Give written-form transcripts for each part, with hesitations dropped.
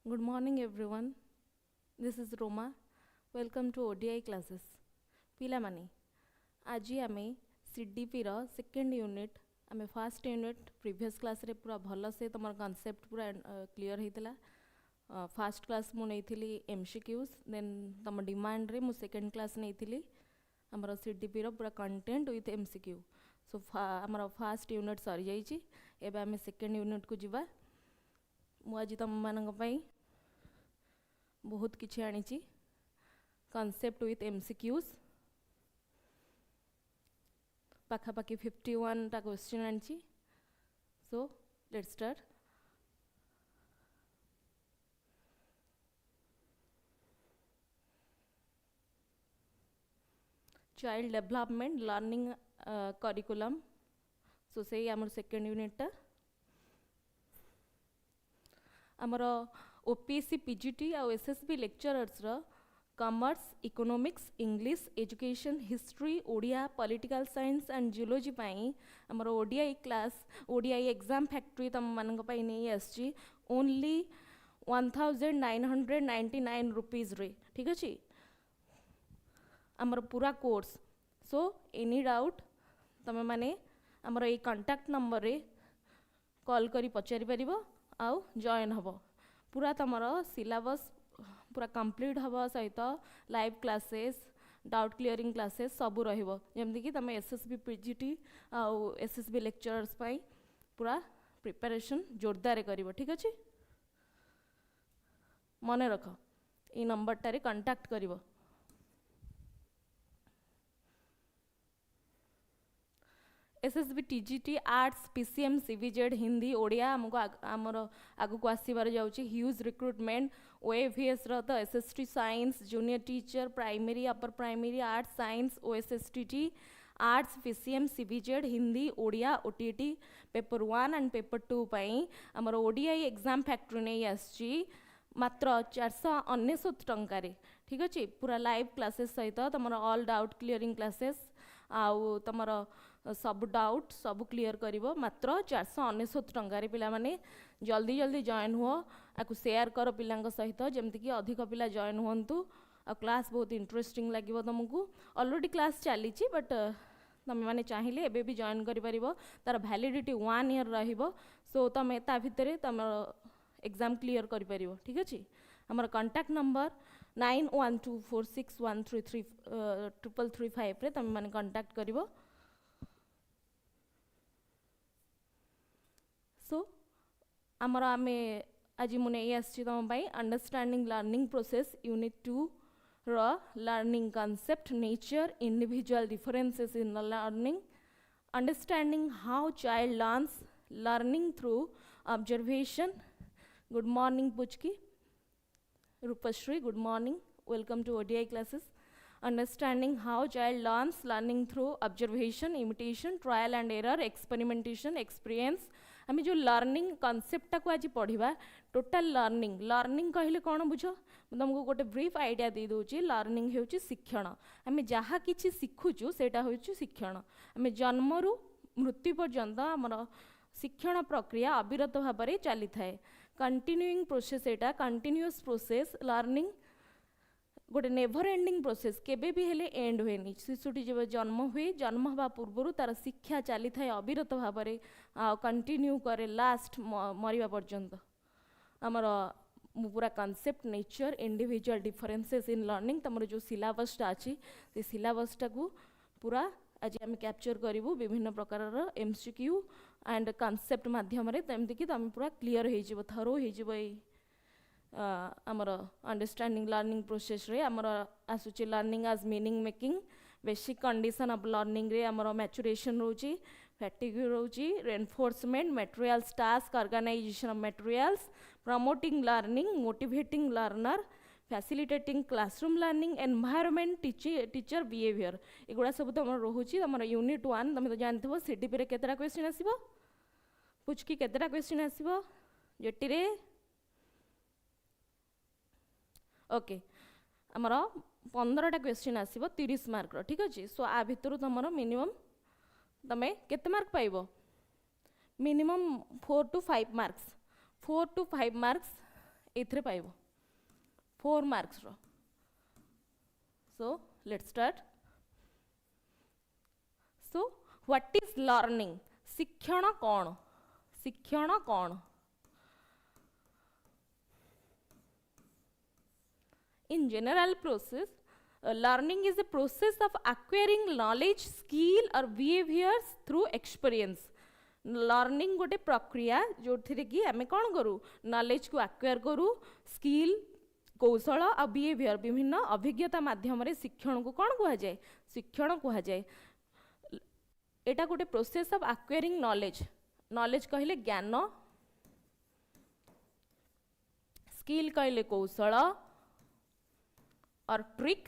Good morning everyone. This is Roma. Welcome to ODI classes. ପିଲାମାନେ ଆଜି ଆମେ CDP ର सेकेंड यूनिट आमे फर्स्ट यूनिट प्रीवियस क्लास रे पूरा भल से तुम कॉन्सेप्ट पूरा क्लियर होता फर्स्ट क्लास मु नहीं MCQs देन तुम डिमांड रे मु सेकेंड क्लास नहीं आमर CDP रो पूरा कंटेंट विथ MCQ सो आमर फर्स्ट यूनिट सरी जाइए एबे आमे सेकेंड यूनिट को जीवा मु आज तुम मानक पई बहुत किछि आनिछि कॉन्सेप्ट विथ MCQs पाखापाखि 51 टा क्वेश्चन आनिछि so let's start child development learning curriculum so से आमर सेकेंड यूनिट टा आमर OPC PGT आ SSB लेक्चरर्स रो commerce economics English education history Odia political science and geology पाई आमर ODI class ODI exam factory तम मानक पाई नहीं आछि ओनली 1999 रुपीज रे ठीक अछि आमर पूरा कोर्स सो एनी डाउट तमे माने आमर ए कांटेक्ट नंबर रे कॉल करी पचारि परिबो आउ जॉइन हबो पूरा तमर सिलेबस पूरा कंप्लीट हबो सहित live classes doubt clearing classes सब रहिबो जेमति कि तमे SSB PGT आउ SSB लेक्चरर्स पाई पूरा प्रिपरेशन जोरदार करिवो ठीक अछि मने रख ई नंबर टारे कांटेक्ट करिवो SSB TGT arts PCM CVZ Hindi Odia हमको आमर आगु को आसीबार जाउची ह्यूज रिक्रुटमेंट OAVS रो तो SST science junior teacher primary upper primary arts science OSSTT arts PCM CVZ Hindi Odia OTT paper 1 and paper 2 पाई आमर ODI एग्जाम फैक्ट्री नहीं आछि मात्र 499 टंकारे ठीक अछि पूरा लाइव क्लासेस सहित तमर ऑल डाउट क्लियरिंग क्लासेस आउ तमर सब डाउट सब क्लियर करिवो मात्र 499 टंकारे पिला माने जल्दी जल्दी जॉइन हुओ आकु शेयर करो पिलांग सहित जेमति कि अधिक पिला जॉइन हुंतु आ क्लास बहुत इंटरेस्टिंग लागिवो तुमको ऑलरेडी क्लास चली छी बट तमे माने चाहिए एबे भी जॉइन करि परिवो तार वैलिडिटी 1 ईयर रहिबो सो तमे ता भितरे तमर एग्जाम क्लियर करि परिवो ठीक अछि हमर कांटेक्ट नंबर 9124613335 रे तमे माने कांटेक्ट करिवो सो आमर आमे आज मुने आछि तम बाई अंडरस्टैंडिंग लर्निंग प्रोसेस यूनिट 2 रो learning concept nature individual differences in learning understanding how child learns learning through observation good morning Puchki Rupashree good morning welcome to ODI classes understanding how child learns learning through observation imitation trial and error experimentation experience आम जो learning concept को आज पढ़ा total learning learning कहले कौन बुझ तुमको गोटे ब्रीफ आइडिया दे दूची लर्निंग होची शिक्षण आम जहाँ किछि शिखुचु सेटा होची शिक्षण आम जन्मरु मृत्यु पर्यंत आमर शिक्षण प्रक्रिया अविरत भाव में चली थाए कंटिन्यूइंग प्रोसेस एटा कंटिन्यूअस प्रोसेस लर्निंग गोटे नेभर एंडिंग प्रोसेस केबे भी हेले एंड हुएनी शिशुटी जब जन्म हुए जन्म हवा पूर्व तार शिक्षा चली थाए अविरत भाव में कंटिन्यू करे लास्ट मरिबा पर्यंत आमर पूरा concept nature individual differences in learning तमर जो सिलेबसटा अच्छी से सिलेबसटा को पूरा आज आम कैप्चर करूँ विभिन्न प्रकार MCQ एंड कॉन्सेप्ट माध्यम तमती कि तुम पूरा क्लीयर हो थरो हो आमर अंडरस्टैंडिंग लर्निंग प्रोसेस रे आमर आसुची learning as meaning making basic condition of learning रे आमर मैचुरेशन रोची फैटिग रोची reinforcement materials task organisation of materials promoting learning motivating learner facilitating classroom learning environment teacher behaviour एगुड़ा सब तुम रोचे तुम यूनिट 1 तुम तो जानते हो CDP रे केतरा क्वेश्चन आसीबो पुचकी केतरा क्वेश्चन आसीबो जेटी रे ओके आमर 15टा क्वेश्चन आसीबो 30 मार्क ठीक अछि सो आ भितर तुम मिनिमम तमे केते मार्क पाइबो minimum 4 to 5 marks 4 to 5 marks एथरे पाइबो 4 मार्क्स रो. So let's start. So what is learning? शिक्षण कौन? शिक्षण कौन? In general process, learning is a process of acquiring knowledge, skill or behaviors through experience. Learning गोटे प्रक्रिया जो थी कि आम कौन करूँ नॉलेज को एक्वायर करूँ स्किल कौशल आ बिहेवियर विभिन्न अभिज्ञता माध्यम शिक्षण को कौन कह जाए शिक्षण कह जाए. एटा गोटे process of acquiring knowledge. Knowledge कहले ज्ञान, स्किल कहले कौशल और ट्रिक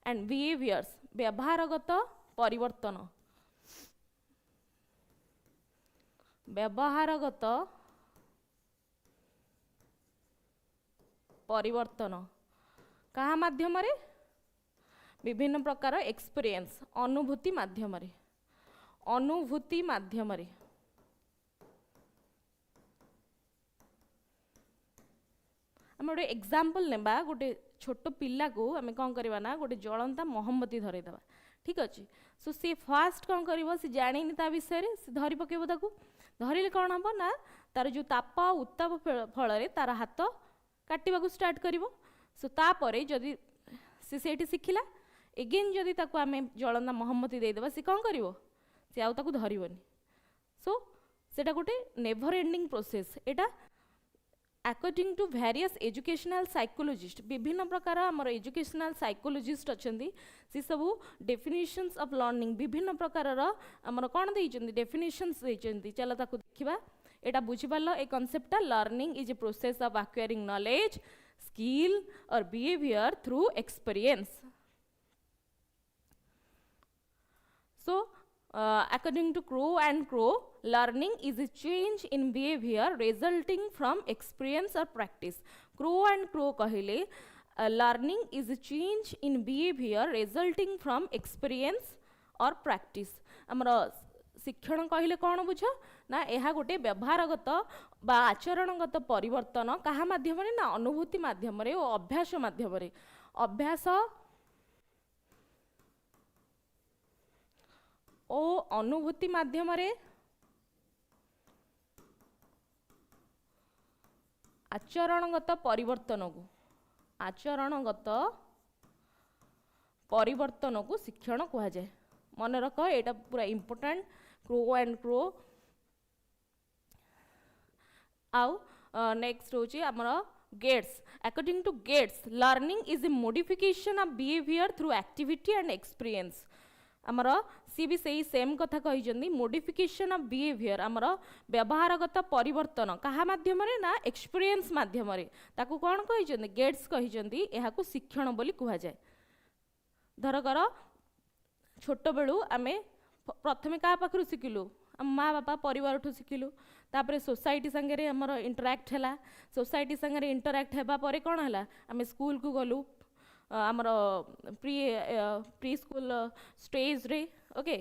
एंड बिहेवियर्स व्यवहारगत परिवर्तन. व्यवहारगत परिवर्तन कहा माध्यम रे विभिन्न प्रकार एक्सपीरियंस अनुभूति माध्यम रे. अनुभूति माध्यम रे आम गोटे एग्जांपल नेबा. गोटे छोट पिला को आम कौन करवा ना गोटे जलंता मोहम्मती धरईदेवा. ठीक अच्छे. सो सी फास्ट कौन कर सी जानी ता विषय से धरी पकेब ताकू. धरिले कौन हम ना तार जो ताप उत्ताप फल तार हाथ काटिबा को स्टार्ट करिवो. सो तापरे जदि से सेठी शिखिला एगेन जदि ताकू आमे जलंदा मोहम्मती देदेबा सी कौन करिवो सी आउ ताकू धरिबोनी. सो सेटा गोटे नेभर एंडिंग प्रोसेस. एटा according to various educational psychologist विभिन्न प्रकार आमर एजुकेशनल साइकोलॉजिस्ट अच्छी सी सबू डेफिनेशंस ऑफ लर्निंग विभिन्न प्रकार आमर कौन देइचंदी डेफिनेशंस देइचंदी. चलो ताकू देखिबा. एटा बुझिपाल ए concept learning is a process of acquiring knowledge skill और behaviour through experience. So according to Crow and Crow, learning is a change in behavior resulting from experience or practice. Crow and Crow कहले learning is a change in behavior resulting from experience or practice. आमर शिक्षण कहले कौन बुझ ना यह गोटे व्यवहारगत बा आचरणगत परिवर्तन कहा माध्यम ना अनुभूति माध्यम और अभ्यास माध्यम. अभ्यास ओ अनुभूति माध्यम आचरणगत परिवर्तन को शिक्षण कह जाए. मन रख एटा पूरा इंपोर्टेंट. Crow and Crow. आउ नेक्स्ट होची हमर Gates. According to Gates learning is a modification of behaviour through activity and experience. आमर सी भी सही सेम कथा कही मॉडिफिकेशन ऑफ बिहेवियर आमर व्यवहारगत परिवर्तन कहा माध्यम ना एक्सपीरियंस माध्यम ताकू कौन कही गेट्स कही यह शिक्षण बोली कह जाए. धरकर छोट बेलू आम प्रथमे क्या पाखु शिखिलु माँ बापा परिवार ठू शिखिलु. तापर सोसाइटी संगे आमर इंटराक्ट है. सोसाइटी संगे इंटराक्ट होगा पर कौन है आम स्कूल को गलु आमर प्री स्कूल स्टेज रे. ओके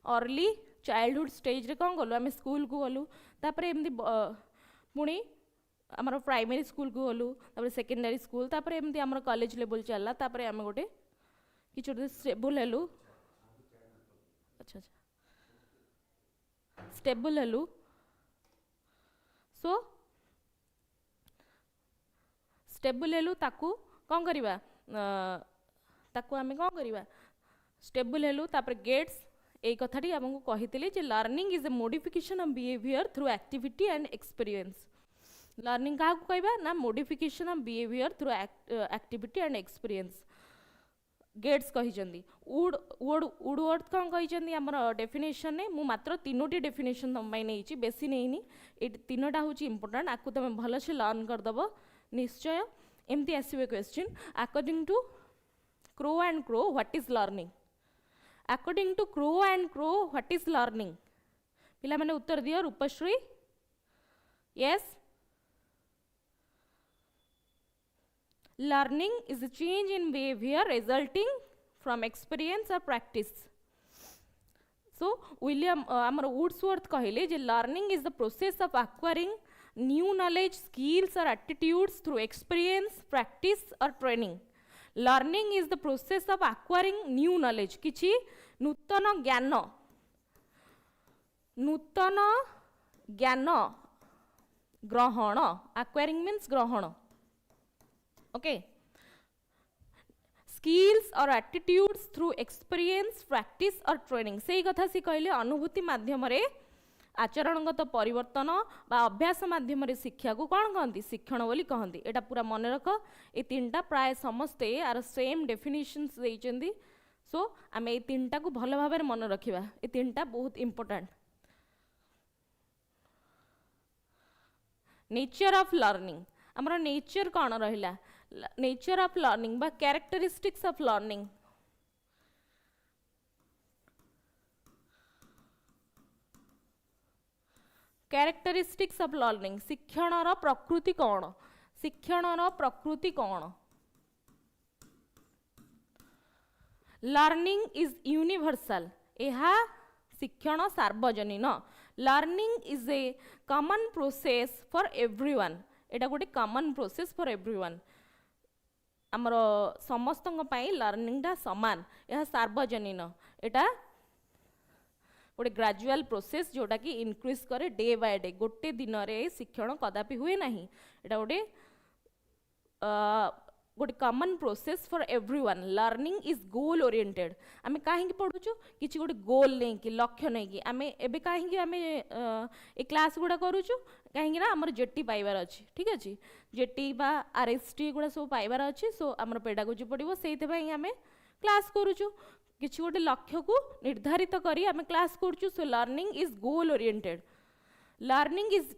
अर्ली चाइल्डहुड स्टेज रे कौन गलु आम स्कूल को गलु. तापर एमती पुणी आमर प्राइमरी स्कूल को गलु. तापर सेकेंडरी स्कूल. तापर एमती आमर कॉलेज लेवल चलला. तापर आम गोटे कि स्टेबल हेलु. अच्छा अच्छा स्टेबल हेलु. सो स्टेबल हेलु ताकू कौन करिबा ताकू आमे कौन करिबा स्टेबल हेलु. तापर गेट्स ए कथाटी आमको कहितले जे learning is a modification of behaviour through activity and experience. Learning का कहबा ना modification of behaviour through activity and experience. Gates कहिजंदी. वुडवर्थ कौन कहिजंदी हमर डेफिनेशन ने मु मात्र तीनोटी डेफिनेशन तुम पाई नेइची बेसी नेइनी. ए तीनोटा होची इंपोर्टेंट. आकु तमे भल से लर्न कर दबो निश्चय. एमती आसीबे question. According to Crow and Crow what is learning. According to Crow and Crow what is learning. पिला माने उत्तर दियो. Rupashree yes. Learning is a change in behavior resulting from experience or practice. So William Wordsworth कहले जे learning is the process of acquiring new knowledge, skills or attitudes through experience, practice or training. Learning is the process of acquiring new knowledge. किछि नूतन ज्ञान, नूतन ज्ञान ग्रहण, acquiring means ग्रहण, okay. Skills or attitudes through experience, practice or training. सेही कथा सी कहले अनुभूति माध्यम रे आचरणगत परिवर्तन बा अभ्यास माध्यम रे शिक्षा को कौन कहती, शिक्षण बोली कहती. एटा पूरा मन रख. ए तीनटा प्राय समस्ते आर सेम डेफिनेशंस देइचंदी. सो आमे ए तीनटा को भल भाव में मन रखिबा. ए तीनटा बहुत इंपोर्टेंट. Nature of learning. हमर नेचर कौन रहिला, नेचर ऑफ लर्निंग बा characteristics of learning. Characteristics of learning, शिक्षण रो प्रकृति कौन, शिक्षण रो प्रकृति कौन. Learning is universal. यह शिक्षण सार्वजनीन. Learning is a common process for everyone. एटा गोटे कॉमन प्रोसेस फॉर एवरीवन. आमर समस्त लर्निंग टा समान. यह सार्वजनीन. एटा गोटे ग्रेजुअल प्रोसेस जोटा कि इनक्रीज करे डे बाय डे. गोटे दिन रे शिक्षण कदापि हुए नहीं. एटा गोटे गोटे common process for everyone. Learning is goal oriented. आमे काहे पढ़ुचु किछि गोटे गोल नहीं कि लक्ष्य नहीं कि आमे एबे काहे आमे ए क्लास गुडा करूचु काहे ना हमर जेटी पाइबार अछि. ठीक अछि, जेटी बा आरएसटी गुडा सब पाइबार अछि. सो हमर पेडागोजी पडिबो, सेइते पई आमे क्लास करूचु. किछि गोटे लक्ष्य को निर्धारित करी आमे क्लास करूचु. So learning is goal oriented. Learning is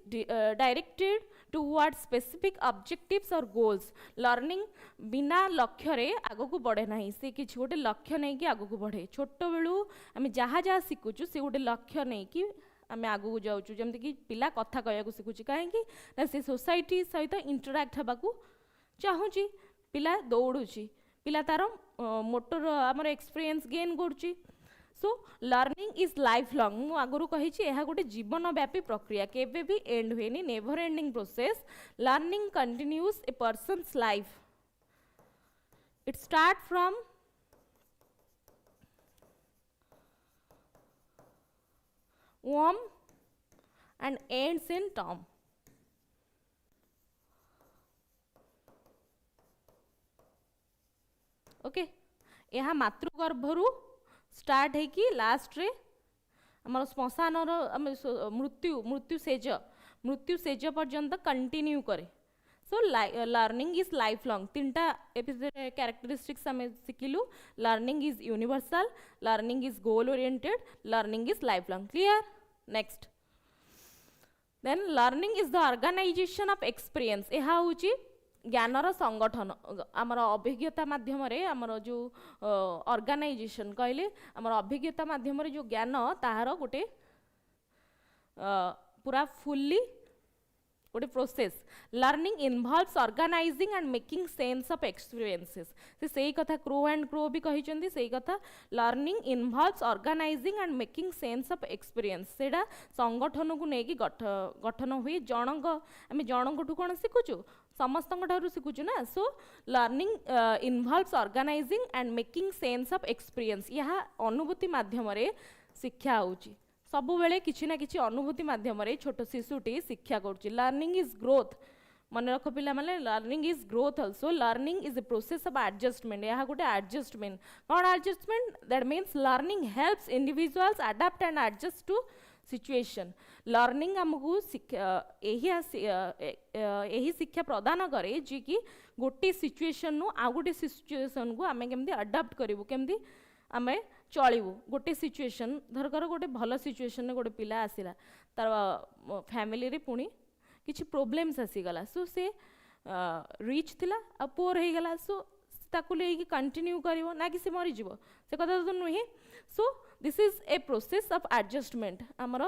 directed toward specific objectives और गोल्स. लर्निंग बिना लक्ष्य रे आगो को बढ़े नहीं. से किछि गोटे लक्ष्य नहीं कि आगो को बढ़े. छोट बेलू आमे जहा जहा सिखुचु से गोटे लक्ष्य नहीं कि आमे आगो को जाउचु. जेमति कि पिला कथा कहया को सिखुची काहेकि ना से सोसाइटी सहित इंटरैक्ट हबा को चाहूची. पिला दौड़ुची, पिला तार मोटर आमर एक्सपीरियंस गेन करुची. सो लर्निंग इज लाइफ लॉन्ग. मु आगुरु कहिछि एहा गोटे जीवन व्यापी प्रक्रिया, केबे भी एंड हुएनी, never ending process. Learning continues a person's life. It start from womb and ends in tomb. Okay. यह मातृगर्भरु स्टार्ट है कि लास्ट रे हमर श्मशान मृत्यु सेज पर्यंत कंटिन्यू करे. So learning is life long. तीनटा कैरेक्टरिस्टिक्स हमें सिखिलु. Learning is universal, learning is goal oriented, learning is life long. Clear. Next then learning is the organisation of experience. यह हूँ ज्ञानर संगठन. आमर अभिज्ञता माध्यम आमर जो ऑर्गेनाइजेशन कहले आमर अभिज्ञता माध्यम जो ज्ञान ताहार गोटे पूरा फुल्ली गोटे process. Learning involves organising and making sense of experiences. से कथा क्रो एंड क्रो भी कहिचंदी. सेही कथा learning involves organising and making sense of experience. सेडा संगठन को नेकी गठन हुए. जनक आमे जनकठू कोन सिखुचु, समस्तଙ୍କ ठारू सिखुचु ना. So learning involves organising and making sense of experience. यह अनुभूति माध्यम रे शिक्षा होउची. सबु बेले किछि ना किछि अनुभूति माध्यम रे छोट शिशुटी शिक्षा करूची. Learning is growth. मन रख पिला माने learning is growth also. Learning is a process of adjustment. यह गोटे एडजस्टमेंट. कौन adjustment? That means learning helps individuals adapt and adjust to situation. Learning आमको यही शिक्षा प्रदान करे जी कि गोटे सिचुएशन नु आ गोटे सिचुएशन को आमे केमती अडैप्ट करिवु, केमती आमे चलिवु. गोटे सिचुएशन धरकर गोटे भल सिचुएशन ने गोटे पिला आसिला, तार फैमिली रे पुणी किछि प्रॉब्लम्स आसीगला. सो से रिच थिला आ पुअर हे गला. सो ताकू लेकी कंटिन्यू करिवो ना कि से मरि जिवो, से कथा तो नुहे. So this is a process of adjustment. आमर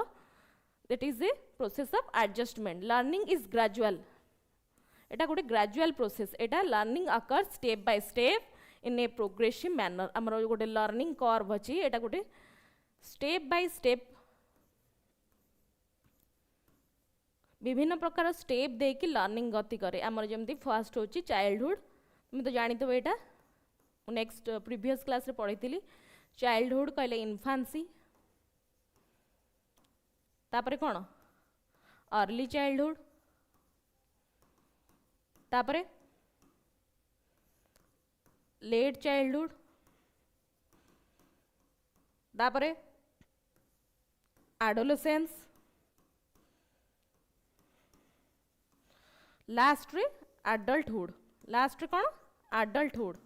that is a process of adjustment. Learning is gradual. एटा गोटे ग्रेजुअल प्रोसेस. एटा learning occur step by step in a progressive manner. आमर गोटे लर्निंग कर्व अछि. एटा गोटे स्टेप बाय स्टेप विभिन्न प्रकार स्टेप देकी लर्निंग गति करे आमर जमती फर्स्ट होची चाइल्डहुड तुम तो जानी तो एटा नेक्स्ट प्रीवियस क्लास रे पढ़ी थी चाइल्डहुड कहले इन्फांसी तापरे कौन अर्ली चाइल्डहुड तापरे लेट चाइल्डहुड तापरे एडोलेसेंस लास्ट रे एडल्टहुड लास्ट रे कौन एडल्टहुड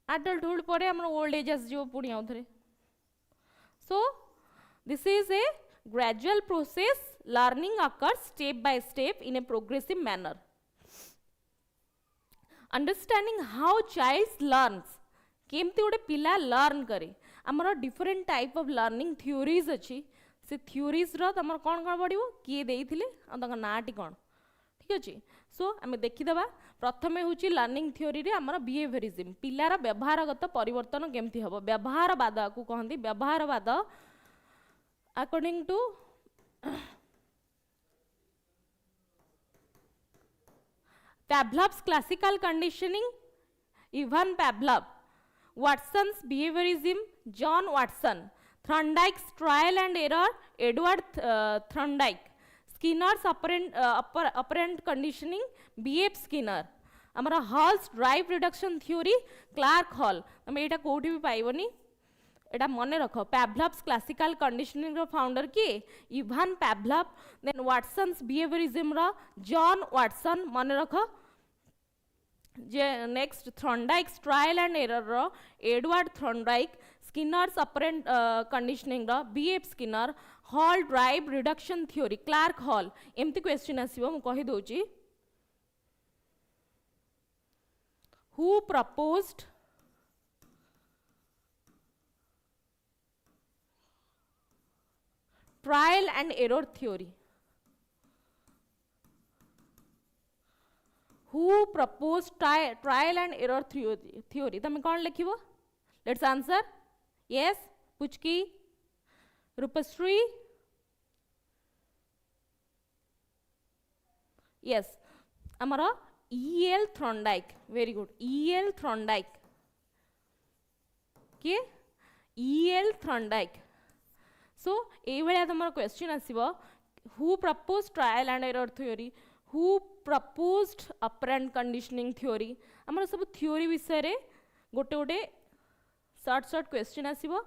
एडल्टहुड पर हम ओल्ड एज आसो पुणी आउ थे सो this is A gradual process learning occurs step by step in a progressive manner understanding how child learns केमती गोटे पिला लर्न करे आमर different type of learning theories अच्छी से थ्योरीज रो तमर कौन कौन पड़ो किए देइथिले आ तंग नाटी कौन ठीक अच्छे सो आम देखीदबा प्रथमे हूँ लर्निंग थ्योरी रे आमर बिहेवियरिज्म पिलार व्यवहारगत परिवर्तन केमती हम व्यवहारवाद को कहती व्यवहारवाद according to Pavlov's classical conditioning, Ivan Pavlov, Watson's behaviorism, John Watson, Thorndike's trial and error, Edward Thorndike, Skinner's operant conditioning, B.F. Skinner, हमारा Hull's drive reduction theory Clark Hull तुम यहाँ कौटी भी पाइबनी एटा मन रख पैवलव्स क्लासिकल कंडीशनिंग रो फाउंडर किए Ivan Pavlov then Watson's behaviourism रो जॉन वाटसन मन रख जे next Thorndike's trial and error रो Edward Thorndike Skinner's operant conditioning रो BF Skinner Hull drive reduction theory Clark Hull एमती क्वेश्चन आसीबो मु कहि दोची who proposed trial and error theory who propose trial and error theory तुम कौन लिखिबो let's answer yes Puchki Rupashree yes आमर EL Thorndike very good EL Thorndike के ईएल थॉर्नडाइक सो ये तुम क्वेश्चन आसो who propose trial and error theory who proposed operant conditioning theory आमर सब थ्योरी विषय रे गोटे गोटे शॉर्ट शॉर्ट क्वेश्चन आसो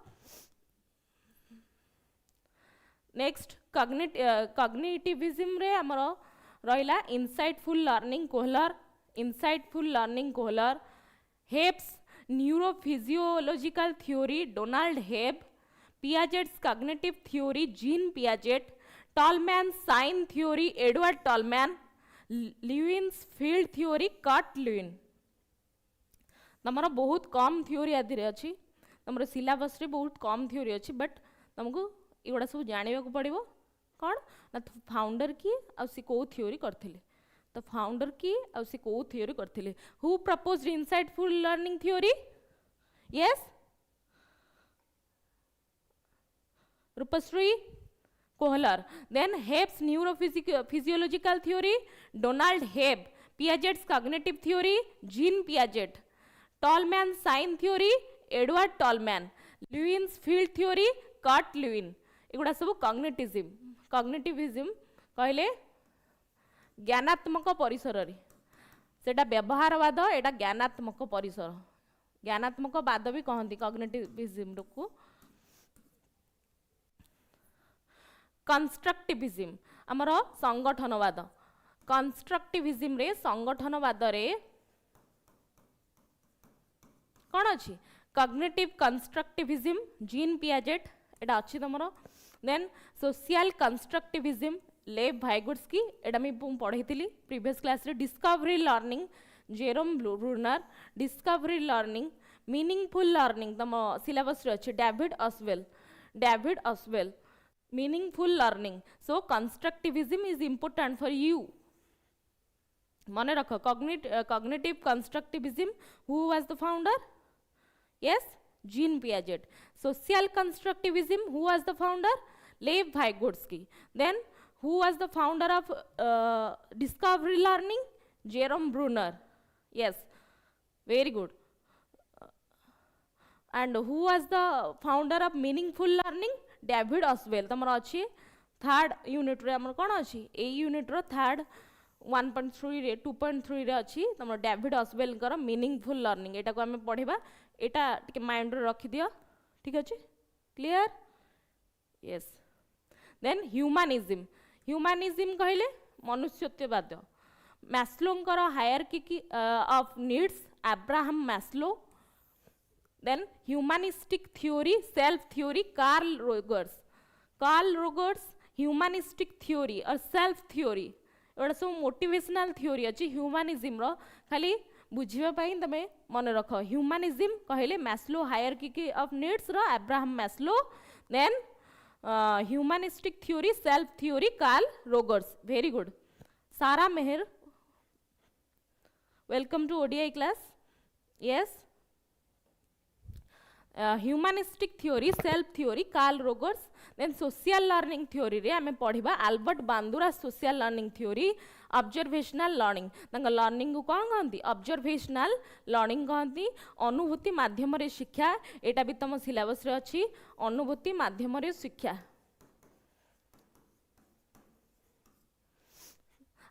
नेक्स्ट कॉग्निटिविज्म रे आमर रहिला insightful learning Kohler Hebb's neurophysiological theory Donald Hebb Piaget's cognitive theory Jean Piaget Tolman sign theory Edward Tolman Lewin's field theory Kurt Lewin तमर बहुत कम थ्योरी आदि अच्छी तुम सिलेबस रे बहुत कम थ्योरी अच्छी बट तुमको एगुड़ा सब जाना पड़ो कौन ना फाउंडर किए आ सी को थ्योरी करथिले तो फाउंडर किए आ सी को थ्योरी करथिले who proposed insightful learning theory yes Rupashree Kohler then Hebb's neurophysiological theory Donald Hebb Piaget's cognitive theory Jean Piaget Tolman sign theory Edward Tolman Lewin's field theory Kurt Lewin एगुड़ा सब cognitivism कहले ज्ञानात्मक परिसर रे सेटा व्यवहारवाद एटा ज्ञानात्मक परिसर ज्ञानात्मक वाद भी कहती कॉग्निटिविज्म को कंस्ट्रक्टिविज्म आमर संगठनवाद कंस्ट्रक्टिविज्म रे संगठनवाद रे कौन अच्छी कॉग्निटिव कंस्ट्रक्टिविज्म जीन पियाजेट एटा अच्छी तुमर देन सोशल कंस्ट्रक्टिविज्म लेव वाइगोट्स्की एटा मैं पढ़ी प्रीवियस क्लास रे discovery learning Jerome Bruner discovery learning meaningful learning तुम सिलेबस रे अच्छे David Ausubel meaningful learning so constructivism is important for you मन रख cognitive constructivism who was the founder yes Jean Piaget social constructivism who was the founder Lev Vygotsky. Then who was the founder of discovery learning? Jerome Bruner. Yes, very good. And who was the founder of meaningful learning? David Oswell. तमर अच्छी third unit रे हमर कोन अछि a unit row third 1.3 रे 2.3 रे अछि तमर David ऑसवेल कर मीनिंगफुल लर्निंग एटा को हमें पढिबा एटा टिके माइंड रे रखि दियो ठीक अछि क्लियर यस देन ह्यूमनिज्म कहले मनुष्यत्ववाद मैस्लो कर hierarchy of needs Abraham Maslow then humanistic theory self theory Carl Rogers humanistic theory or self theory एटा सब मोटिवेशनल थ्योरी अछि ह्यूमनिज्म रो खाली बुझिबा पई तमे मन रख ह्यूमनिज्म कहले मैस्लो हायरार्की ऑफ नीड्स रो Abraham Maslow then humanistic theory self theory Carl Rogers very good Sara Meher welcome to ODI class yes humanistic theory self theory Carl Rogers then social learning theory रे हमें पढ़िबा Albert Bandura social learning theory observational learning तंग learning को कोन कहंती observational learning कहंती अनुभूति माध्यम रे शिक्षा एटा भी तम सिलेबस रे अछि अनुभूति माध्यम रे शिक्षा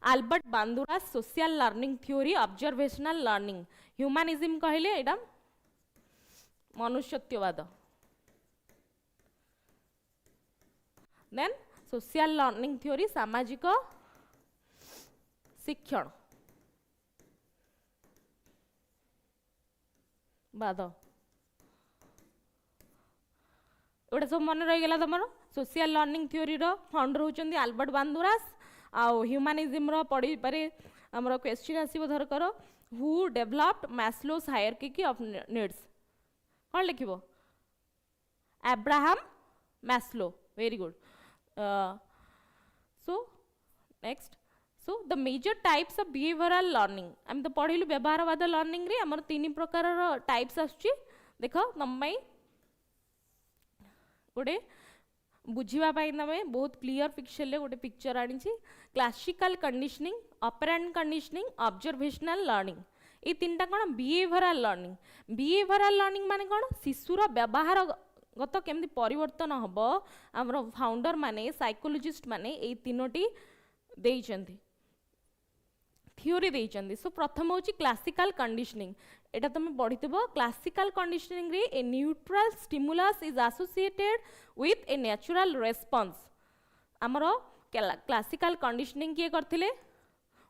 Albert Bandura social learning theory observational learning humanism कहले एटा मनुष्यत्ववाद देन सोशल लर्निंग थ्योरी सामाजिक शिक्षण बाद एटा सब मन रही गला तमरो सोशल लर्निंग थ्योरी रो फाउंडर होचंदी अल्बर्ट बांदुरास आ ह्यूमनिज्म रो पढ़ी पारे हमरो क्वेश्चन आसीबो धर करो who developed Maslow's hierarchy of needs कौन लिखिबो Abraham Maslow very good so next so the major types of behavioural learning हम तो पढ़िलु व्यवहारवाद लर्निंग रे हमर तीन प्रकार टाइप्स आछी देखो तम्मई गोटे बुझिबा पाई तमे बहुत क्लियर पिक्चर ले गोटे पिक्चर आनी छी classical conditioning operant conditioning observational learning ये तीनटा कौन बिहेवियरल लर्निंग माने कौन शिशुर व्यवहार गत केमती परिवर्तन हम आमर फाउंडर माने साइकोलॉजिस्ट माने ये तीनोटी देइचंती थ्योरी देइचंती सो प्रथम होची क्लासिकल कंडीशनिंग एटा तुम पढ़िथिबो क्लासिकल कंडीशनिंग रे a neutral stimulus is associated with a natural response आमर क्लासिकल कंडीशनिंग किए करथिले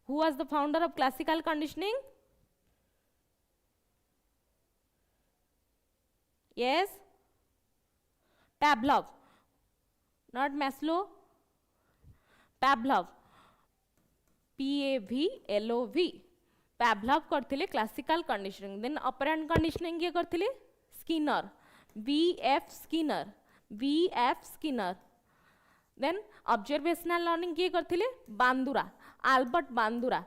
who was the founder of classical conditioning Yes, Pavlov, not Maslow. Pavlov, P-A-V-L-O-V. Pavlov करथिले classical conditioning then operant conditioning किए करथिले Skinner V.F. Skinner then observational learning किए करथिले Bandura Albert Bandura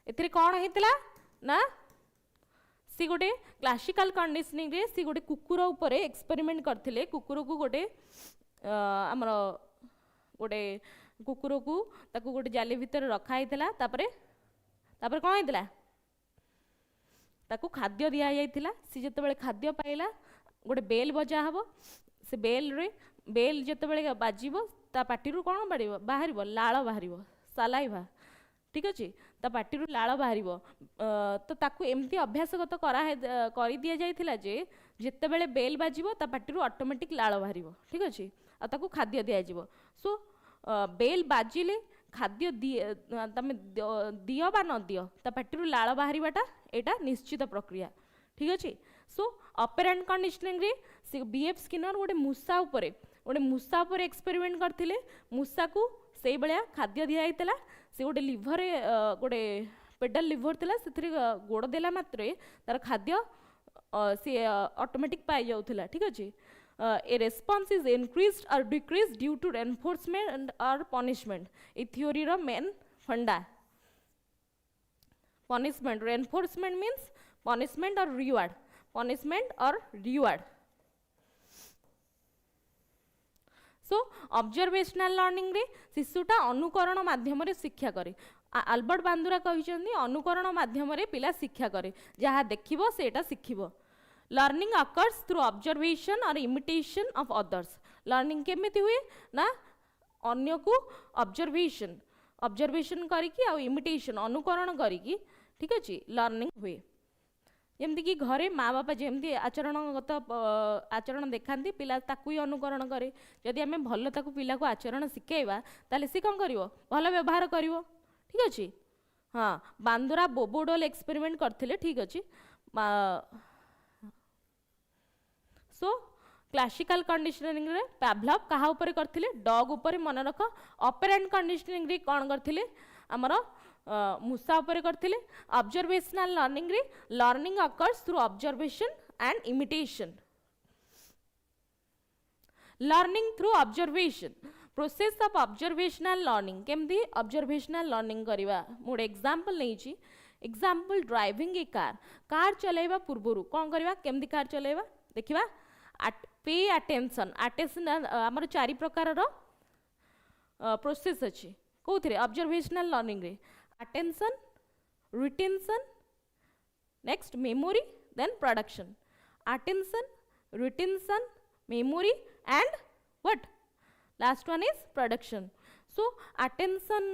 एथिरे कोन हेतला ना सी गोटे क्लासिकल कंडीशनिंग रे सी गोटे कुकुर ऊपर एक्सपेरिमेंट करथिले कुकुर को गोटे हमर गोटे कुकुर को ताकू गोटे जाली भीतर रखा हेतला तापरे कोन हेतला ताकू खाद्य दिया जायतिला सी जते बेले खाद्य पाइला गोटे बेल बजा हबो से बेल जते बेले बाजिबो ता पाटीरु कोन बाहरिबो लाळ बाहरिबो सालाइवा ठीक अच्छे ता पाटीरु लाळ बाहरिबो तो ताकू एमती अभ्यासगत करी दिया जायतिला जे जते बेले बेल बाजिबो ता पाटीरु ऑटोमेटिक लाळ बाहरिबो ठीक अच्छे आ ताकू खाद्य दिया जिवो सो बेल बाजिले खाद्य तमे दियो बा न दियो ता पाटीरु लाळ बाहरिबाटा एटा निश्चित प्रक्रिया ठीक अच्छे सो ऑपरेंट कंडीशनिंग रे बीएफ स्किनर गोटे मूसा ऊपर एक्सपेरिमेंट करथिले मूसा को सेई बळिया खाद्य दिया आइतला से गोटे लिभर गोटे पेडल लिभर थिला सेथि गोड़ देला मात्रे तार खाद्य से ऑटोमेटिक पाई जाउथिला ठीक अछि ए रेस्पॉन्स इज इंक्रीज्ड और डिक्रीज्ड ड्यू टू एनफोर्समेंट और पनिशमेंट ए थ्योरी रो main funda punishment enforcement means punishment और रिवार्ड सो ऑब्जर्वेशनल लर्निंग रे शिशुटा अनुकरण माध्यम रे शिक्षा करे आल्बर्ट बांदुरा कहिसेंती अनुकरण माध्यम रे पिला शिक्षा करे जहाँ देखिबो सेटा शिखिबो लर्निंग अकर्स थ्रू ऑब्जर्वेशन और इमिटेशन ऑफ अदर्स लर्निंग केमिति हुए ना अन्य को ऑब्जर्वेशन करिकी आ इमिटेशन अनुकरण करिकी ठीक अछि लर्निंग हुए जमती कि घरे माँ बापा जमती आचरणगत आचरण देखाती पिला ताकू ही अनुकरण करे जदि आम भल ताकू पिला को आचरण शिखेबा ताले सी कौन करिवो भल व्यवहार करिवो ठीक अछि हाँ बांदुरा बोबोडोल एक्सपेरिमेंट करथिले ठीक अछि सो क्लासिकल कंडीशनिंग रे पावलोव कहा ऊपर करथिले डॉग ऊपर मन रख ऑपरेंट कंडीशनिंग रे कौन करथिले हमर मूसा ऊपर करथिले ऑब्जर्वेशनल लर्निंग रे learning occurs through observation and imitation learning through observation process of observational learning केमदी ऑब्जर्वेशनल लर्निंग करबा मोर एग्जांपल नै छी एग्जांपल ड्राइविंग ए कार चलेबा पूर्वरु कोन करबा केमदी कार चलेबा देखिबा पे अटेंशन आमर चारि प्रकार रो प्रोसेस अछि कोथरे ऑब्जर्वेशनल लर्निंग रे attention retention next memory then production attention retention memory and what last one is production so attention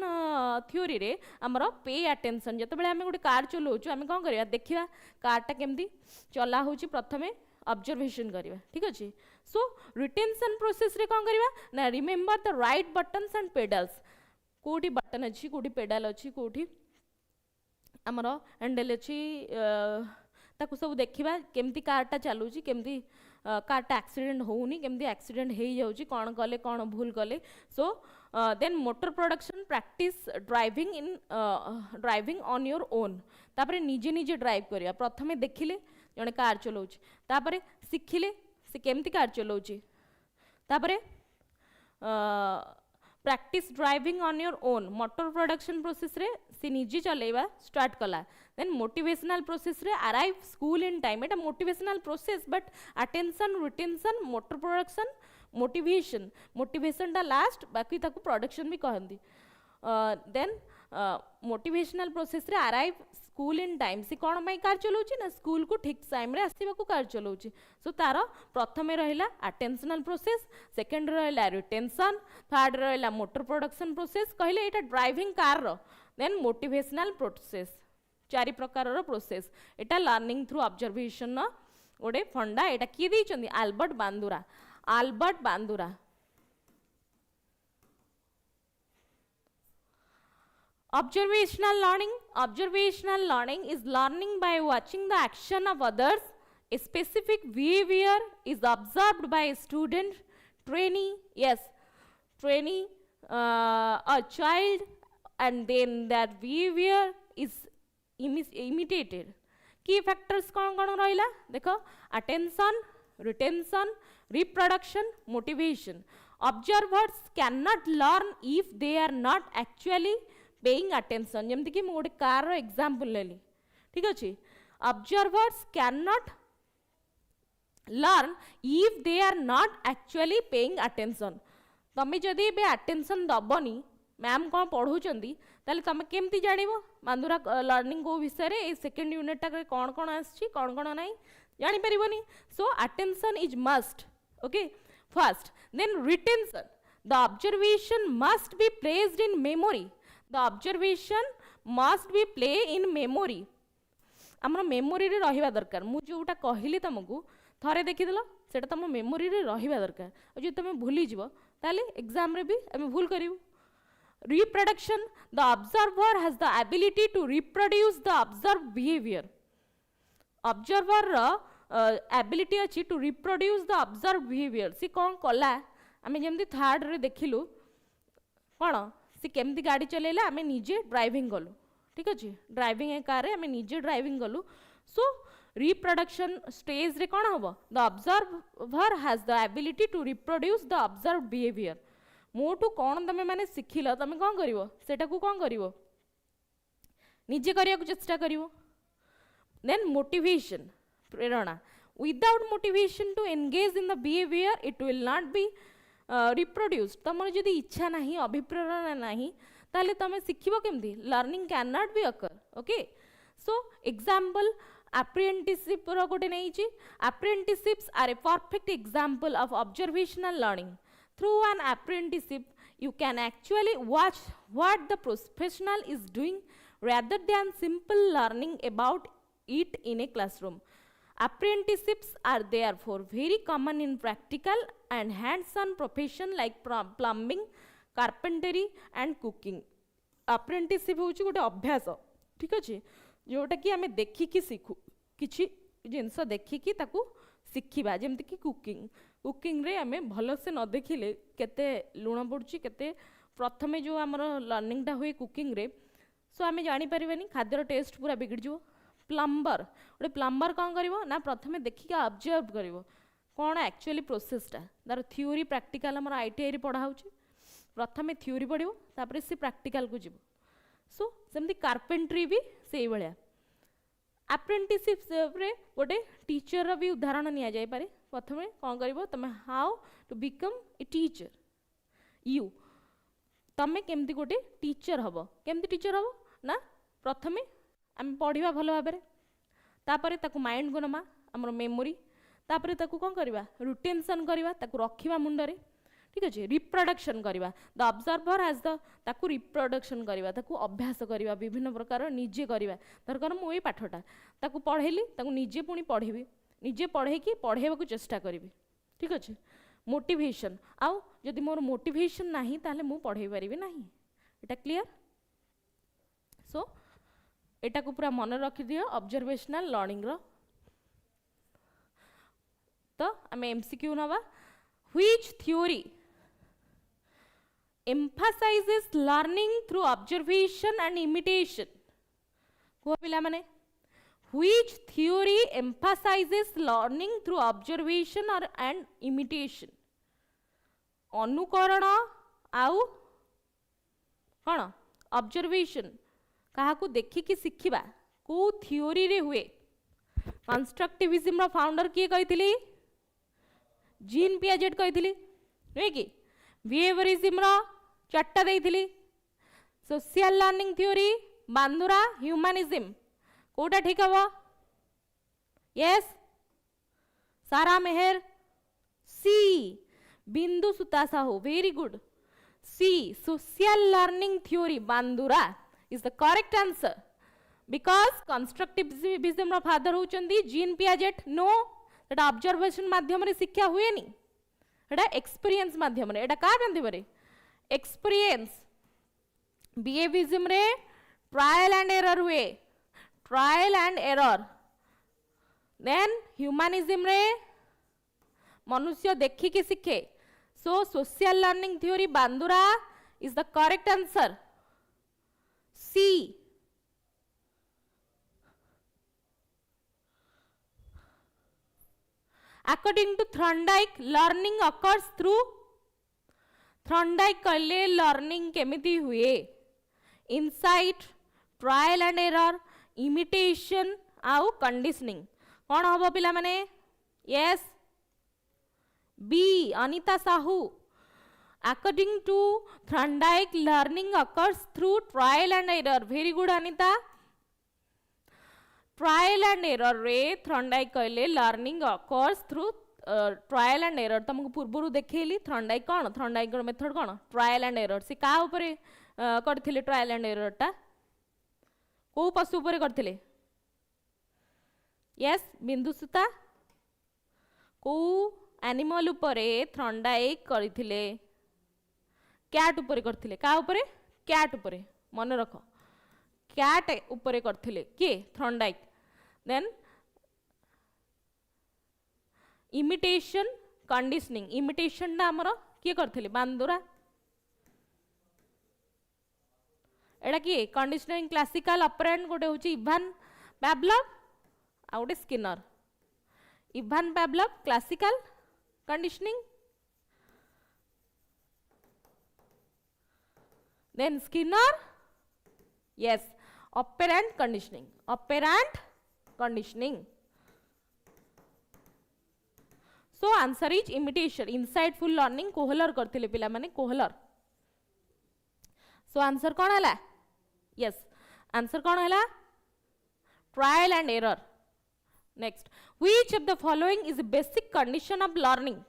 theory रे हमर पे अटेंशन जते बेले हम गोटे कार चलाउछु हम कोन करबा देखिबा कारटा केमदी चला होची प्रथमे ऑब्जर्वेशन करिबा ठीक अछि सो रिटेंशन प्रोसेस रे कोन करिबा ना remember the right buttons and pedals कोठी बटन अछि कोठी पेडल अछि कोठी हमर हैंडल अछि ताकू सब देखिबा केमती कारटा चलुची केमती कारटा एक्सीडेंट होउनी केमती एक्सीडेंट हेई जाउची कोन कले कोन भूल कले so then motor production practice driving on your own तापरे निजे निजे ड्राइव करिया प्रथमे देखिले जने कार चलाउची तापरे सिखिले से केमती कार चलाउची तापरे practice driving on your own motor production process रे से निजे चलेबा स्टार्ट कला देन मोटिवेशनल प्रोसेस रे arrive school in time Etah motivational process but attention retention motor production motivation टा लास्ट बाकी ताकू प्रोडक्शन भी कहंदी देन मोटिवेशनल प्रोसेस रे अराइव स्कूल इन टाइम से कौन माई कार चलाउची ना स्कूल को ठीक टाइम रे आसीबा को कार चलाउची सो तार प्रथमे रहिला अटेंशनल प्रोसेस सेकंड रहिला रिटेंशन थर्ड रहिला मोटर प्रोडक्शन प्रोसेस कहले एटा ड्राइविंग कार रो देन मोटिवेशनल प्रोसेस चारि प्रकार रो प्रोसेस एटा लर्निंग थ्रू ऑब्जर्वेशन न ओडे फंडा एटा की दैचंदी Albert Bandura Observational learning is learning by watching the action of others. A specific behavior is observed by a student, trainee, a child, and then that behavior is imitated. Key factors कौन रहिला देखो attention, retention, reproduction, motivation. Observers cannot learn if they are not actually paying attention जमती कि मोटे car रो example लेली ठीक अछि observers can not learn if they are not actually paying attention तमे जदि बे अटेंशन दबनी मैम कोन पढौचंदी ताले तमे केमती जानिबो बांदुरा लर्निंग को विषय रे ए सेकंड यूनिट टा कोन कोन आछि कोन कोन नाही जानि परिबोनी so attention is must okay first then retention the observation must be placed in memory The observation must be play in memory. आमर मेमोरी रे रहिबा दरकार मु जोटा कहिली तुमको थरे देखिदलो सेटा तुम मेमोरी रे रहिबा दरकार और जे तुम भूली जीवो ताले एग्जाम रे भी हम भूल करिवो reproduction the observer has the ability to reproduce the observed behavior observer row ability अछि to reproduce the observed behavior सी कोन कला आमे जेमति थर्ड रे देखिलु कोन सी केमती गाड़ी चलेला आमे निजे ड्राइविंग गलु ठीक अछि ड्राइविंग ए कार रे आमे निजे ड्राइविंग गलु सो रिप्रोडक्शन स्टेज रे कोन हबो the observer has the ability to reproduce the observed behaviour मोटू कोन तमे माने सिखिलो तमे कोन करिवो सेटा को कोन करिवो निजे करिया को चेष्टा करिवो देन मोटिवेशन प्रेरणा without motivation to engage in the behaviour it will not be reproduce तुम जदि इच्छा नहीं अभिप्रेरणा नहीं ताले तुम शिखिबो केमती learning can not be occur okay so example apprenticeship रो गोटे नहीं apprenticeships are a perfect example of observational learning through an apprenticeship you can actually watch what the professional is doing rather than simple learning about it in a classroom. Apprenticeships are therefore very common in practical and hands-on profession like plumbing, carpentry and cooking. Apprenticeship होची गोटे अभ्यास ठीक अच्छे जोटा कि आम देखिकी शिखु किसी जिनस देखिकी ताकू शिखा जमती कि कुकिंग कुकिंग रे आम भलसे न देखिले केते लुण पड़ुची केते प्रथमे जो आमर लर्निंगटा हुए कुकिंग रे सो आम जानीपारे खाद्यर टेस्ट पूरा बिगड़ जाव प्लम्बर गोटे प्लम्बर कौन करिवो ना प्रथमे देखिक ऑब्जर्व करिवो कौन एक्चुअली प्रोसेसटा तार थ्योरी प्रैक्टिकल आमर आईटीआई रे पढ़ा होची प्रथमे थ्योरी पढ़िवो तापर से प्रैक्टिकल को जीवो सो सेमती कार्पेंट्री भी से भाया अप्रेंटिसशिप रे गोटे टीचर भी उदाहरण नि जाय पारे प्रथमे कौन करिवो तमे how to become a teacher you तमे केमती गोटे टीचर हबो केमती टीचर हबो ना प्रथमे आम पढ़िबा भल भाबरे तापरे ताकू माइंड को नमा हमर मेमोरी तापरे ताकू कौन करबा रिटेंशन करबा ताकू रखिबा मुंडरे ठीक अच्छे रिप्रोडक्शन करवा द ऑब्जर्वर हैज द ताकू रिप्रोडक्शन करवा ताकू अभ्यास करवा विभिन्न प्रकार निजे करवा धरकर मु ये पाठटा ताकू पढ़ेली ताकू निजे पुणी पढ़ेबी निजे पढ़ेकी पढ़ेबा चेष्टा करी ठीक अच्छे मोटिवेशन आउ जदि मोर मोटिवेशन नाही ताहले मु पढ़े पारिबी नाही एटा क्लियर सो एटा को पूरा मन रखि दियो ऑब्जर्वेशनल लर्निंग रो तो आम एमसीक्यू नवा which theory emphasizes learning through observation and imitation को पिला माने which theory emphasizes learning through observation or and imitation अनुकरण आउ कौन ऑब्जर्वेशन कहा को देखी कि शिखिबा को थ्योरी रे हुए कंस्ट्रक्टिविज्म रो फाउंडर किए कहितली जीन पियाजेट कहितली नुहे कि बिहेवियरिज्म रो चार्टा देइथिली social learning theory Bandura humanism कोटा ठीक हबो yes Sara Mehar C Bindu Suta Sahu very good C social learning theory Bandura is the correct answer because constructivism रो फादर होचंदी जीन पियाजेट नो एटा ऑब्जर्वेशन माध्यम रे शिक्षा हुए नी एटा एक्सपीरियंस माध्यम रे एटा का माध्यम रे एक्सपीरियंस बिहेवियरिज्म रे ट्रायल एंड एरर हुए trial and error then humanism रे मनुष्य देखी के सीखे so social learning theory Bandura is the correct answer C according to Thorndike learning occurs through Thorndike कहले लर्निंग केमिति हुए insight trial and error imitation आउ कंडीशनिंग कौन हम पिला माने yes B Anita Sahu according to Thorndike learning occurs through trial and error very good Anita trial and error रे Thorndike कहले learning occurs through trial and error तुमको पूर्व देखली थॉर्नडाइक कौन थॉर्नडाइक मेथड कौन ट्रायल एंड एरर से का ऊपर करथिले ट्रायल एंड एरर टा को पशु ऊपर करथिले यस बिंदुसुता को एनिमल ऊपर थॉर्नडाइक करथिले कैट ऊपर करथिले का ऊपर कैट ऊपर मन रख कैट ऊपर करथिले के Thorndike then imitation conditioning imitation ना हमर किए करथिले बांदुरा एडा किए कंडीशनिंग क्लासिकल ऑपरेंट गोटे होची इवान पैवलोव आ गोटे Skinner Ivan Pavlov classical conditioning then Skinner yes operant conditioning operant conditioning so answer is imitation insightful learning Kohler करथिले पिला माने कोहलर सो आंसर कोन हला यस आंसर कोन हला trial and error next which of the following is basic condition of learning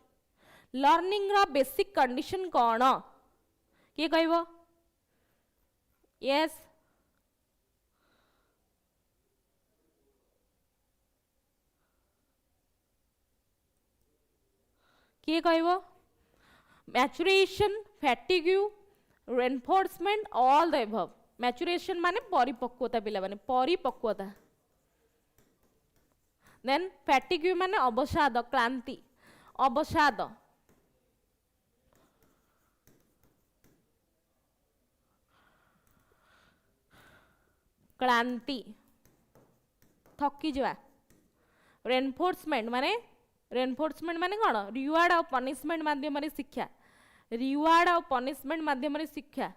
learning रा basic condition कोन के कहबो yes किए कहबो maturation fatigue reinforcement all the above maturation माने परिपक्वता पिला माने परिपक्वता देन फैटिग्यू माने अवसाद क्लांति अवसाद क्लांति थकी जावा रेनफोर्समेंट माने कौन रिवार्ड और पनिशमेंट माध्यम शिक्षा रिवार्ड और पनिशमेंट माध्यम शिक्षा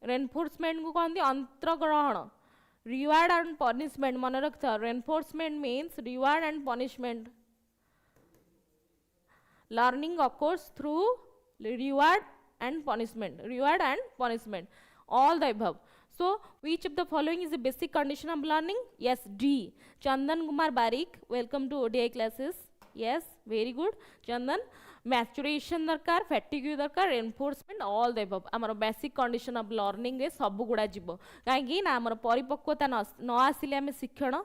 रेनफोर्समेंट को कहते अंतर्ग्रहण रिवार्ड एंड पनिशमेंट मन रख reinforcement means reward and punishment learning occurs through reward and punishment all the above so which of the following is the basic condition of learning yes D Chandan Kumar Barik welcome to ODI classes yes very good Chandan maturation दरकार fatigue दरकार reinforcement all the above आमर basic condition of learning रे सब गुड़ा जीवो काहेकि ना आमर परिपक्वता न आसिले आमे शिक्षण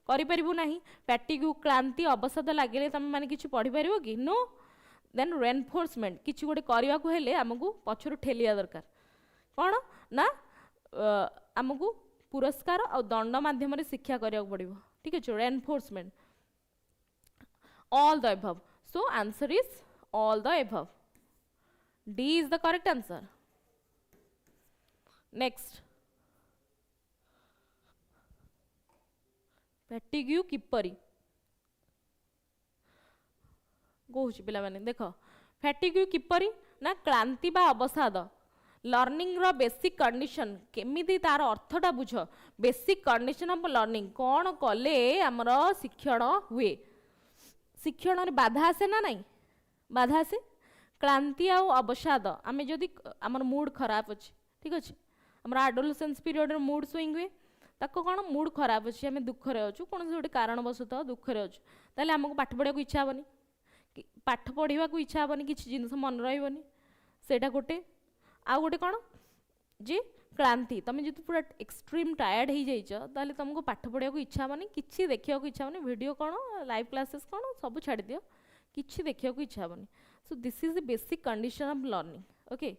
करि परिबु नाही fatigue क्लांति अवसाद लागिले तमे माने किछि पढि परिबो कि नो देन reinforcement किछि गोटे करिवा को हेले हमकु पछरु ठेलिया दरकार कोन ना आमको पुरस्कार और दंड माध्यम शिक्षा करिया पड़िबो ठीक है reinforcement all the above so answer is all the above D is the correct answer next fatigue किपरी कहूची पिला माने देखो फैटिग्यू किपरी ना क्लांति बा अवसाद लर्निंग रो बेसिक कंडीशन केमिति तार अर्थटा बुझ बेसिक कंडीशन ऑफ लर्निंग कौन कले आमर शिक्षण हुए शिक्षण रे बाधा आसे ना नहीं बाधा आसे क्लांति आ अवसाद आमे जदि आमर मूड खराब अछि ठीक अछि हमर एडोलेसेंस पीरियड रे मूड स्विंग हुए ताको कोन मूड खराब अछि आमे दुख रे अछु कोन से कारण बसत दुख रे अछु ताले हमको पाठ पढिया को इच्छा हबनी पाठ पढिवा को इच्छा हबनी किछि जिंस मन रहइबनी सेटा गोटे आ गोटे कौन जे क्लांति तुम जो पूरा एक्सट्रीम टायर्ड हो जाइए तुमको पाठ पढ़ा को इच्छा हमानी कि देखा इच्छा हमानी वीडियो कौन लाइव क्लासेस कौन सब छाड़ दियो कि देखा इच्छा हमानी so this is the basic condition of learning okay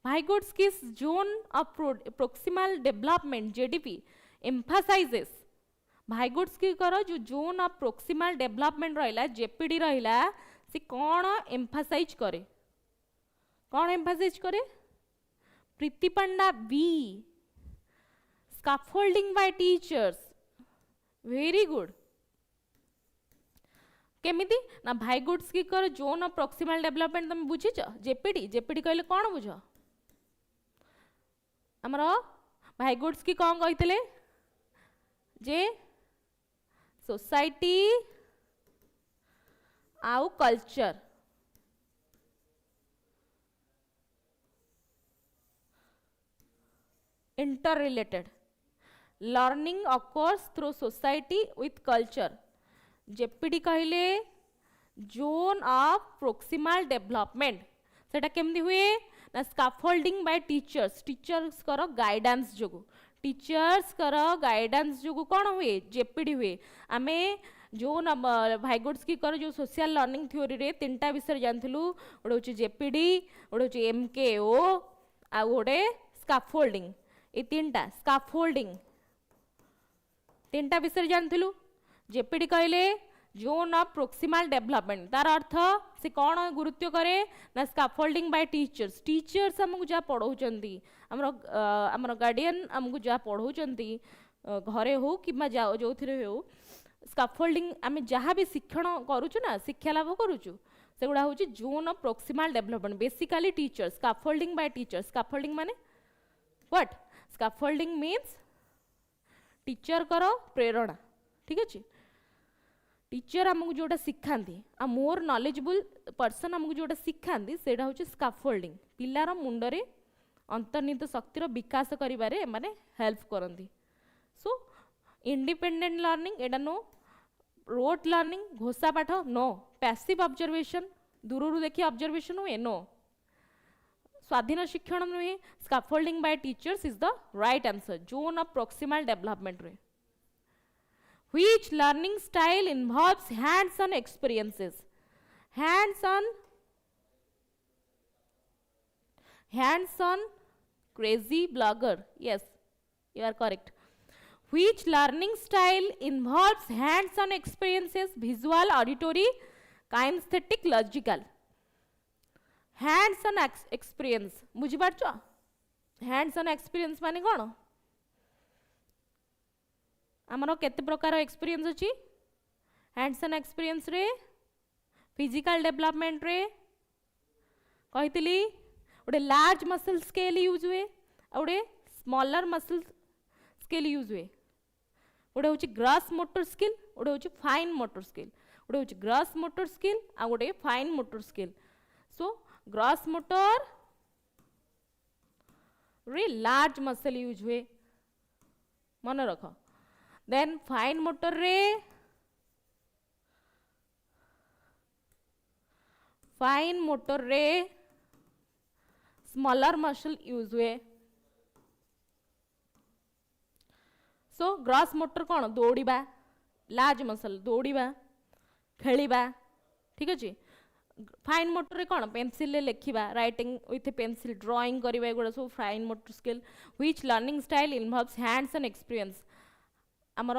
Vygotsky's zone of proximal development (JDP) emphasizes Vygotsky करो जो zone of proximal development रहिला JPD रहिला से कौन emphasize करे कौन emphasize करे प्रीति पंडा B scaffolding by teachers very good केमिति ना Vygotsky करो zone of proximal development तुम बुझिछ JPD कहले कौन बुझ आमर Vygotsky कौन कहते जे सोसाइटी आउ culture interrelated learning occurs through society with culture ZPD कहले जोन ऑफ प्रोक्सिमल डेवलपमेंट सेटा केमदी हुए ना स्काफोल्डिंग बाय टीचर्स करो गाइडेंस जोगु टीचर्स करो गाइडेंस जोगु कौन हुए जेपीडी हुए आमे जो Vygotsky करो जो सोशल लर्निंग थ्योरी रे तीनटा विषय जानथिलु ओडे होची जेपीडी ओडे होची एमकेओ आ ओडे स्काफोल्डिंग ए तीनटा स्काफोल्डिंग तीनटा विषय जानथिलु जेपीडी कहले जोन ऑफ प्रोक्सिमल डेवलपमेंट तार अर्थ से कौन गुरुत्व करे ना स्काफोल्डिंग बाय टीचर्स हमको जहाँ पढ़ाउचंती हमर गार्डियन हमको जहाँ पढ़ाउचंती घरे हो कि जाओ जो थे हो स्काफोल्डिंग आम जहाँ भी शिक्षण करुचु ना शिक्षा लाभ करुचु सेगुड़ा हूँ zone of proximal development basically teachers scaffolding bye teachers scaffolding माने व्हाट स्कैफोल्डिंग मीन्स टीचर करो प्रेरणा ठीक अच्छे टीचर आमको जोटा शिखाती आ मोर नॉलेजेबल पर्सन आमको जोटा शिखाती से हूँ स्कैफोल्डिंग पिलार मुंडरे अंतर्निहित शक्तिर विकास करिबारे माने हेल्प करती सो इंडिपेंडेंट लर्निंग एटा नो रोट लर्निंग घोषा पाठ नो पैसिव ऑब्जर्वेशन दूर देखिए ऑब्जर्वेशन हुए नो स्वाधीन शिक्षण नुहे scaffolding bye teachers is the right answer zone of proximal development रे which learning style involves hands on experiences hands on crazy blogger yes you are correct which learning style involves hands on experiences visual auditory kinesthetic logical hands on experience बुझी पारछो hands on experience माने कोन आमर केते प्रकार experience अछि hands on experience रे physical development रे कहितली ओडे large muscle scale use हुए ओडे smaller muscle scale use हुए ओडे होची ग्रॉस मोटर स्किल ओडे होची फाइन मोटर स्किल ओडे होची ग्रॉस मोटर स्किल आ ओडे fine motor skill so gross motor रे लार्ज मसल यूज हुए मन रखो देन फाइन मोटर रे स्मॉलर मसल यूज हुए सो ग्रॉस मोटर कौन दौड़ा लार्ज मसल दौड़ा खेलिबा ठीक अच्छे फाइन मोटर रे कौन पेंसिल ले लिखा राइटिंग विथ पेंसिल ड्राइंग करवा एगुड़ा सब fine motor skill which learning style involves hands on experience आमर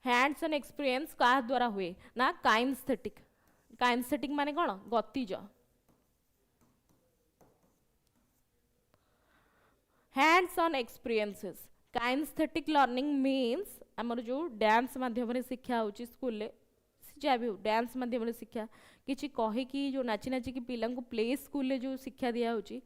हैंड्स ऑन एक्सपीरियंस क्या द्वारा हुए ना काइनेस्थेटिक माने कौन गतिज hands on experiences kinesthetic learning means आमर जो डांस माध्यम शिक्षा होची स्कूल ले जहाँ भी हो डांस माध्यम शिक्षा किसी कहीकि जो नाची नाचिकी पिला प्ले स्कूल ले जो शिक्षा दिया होची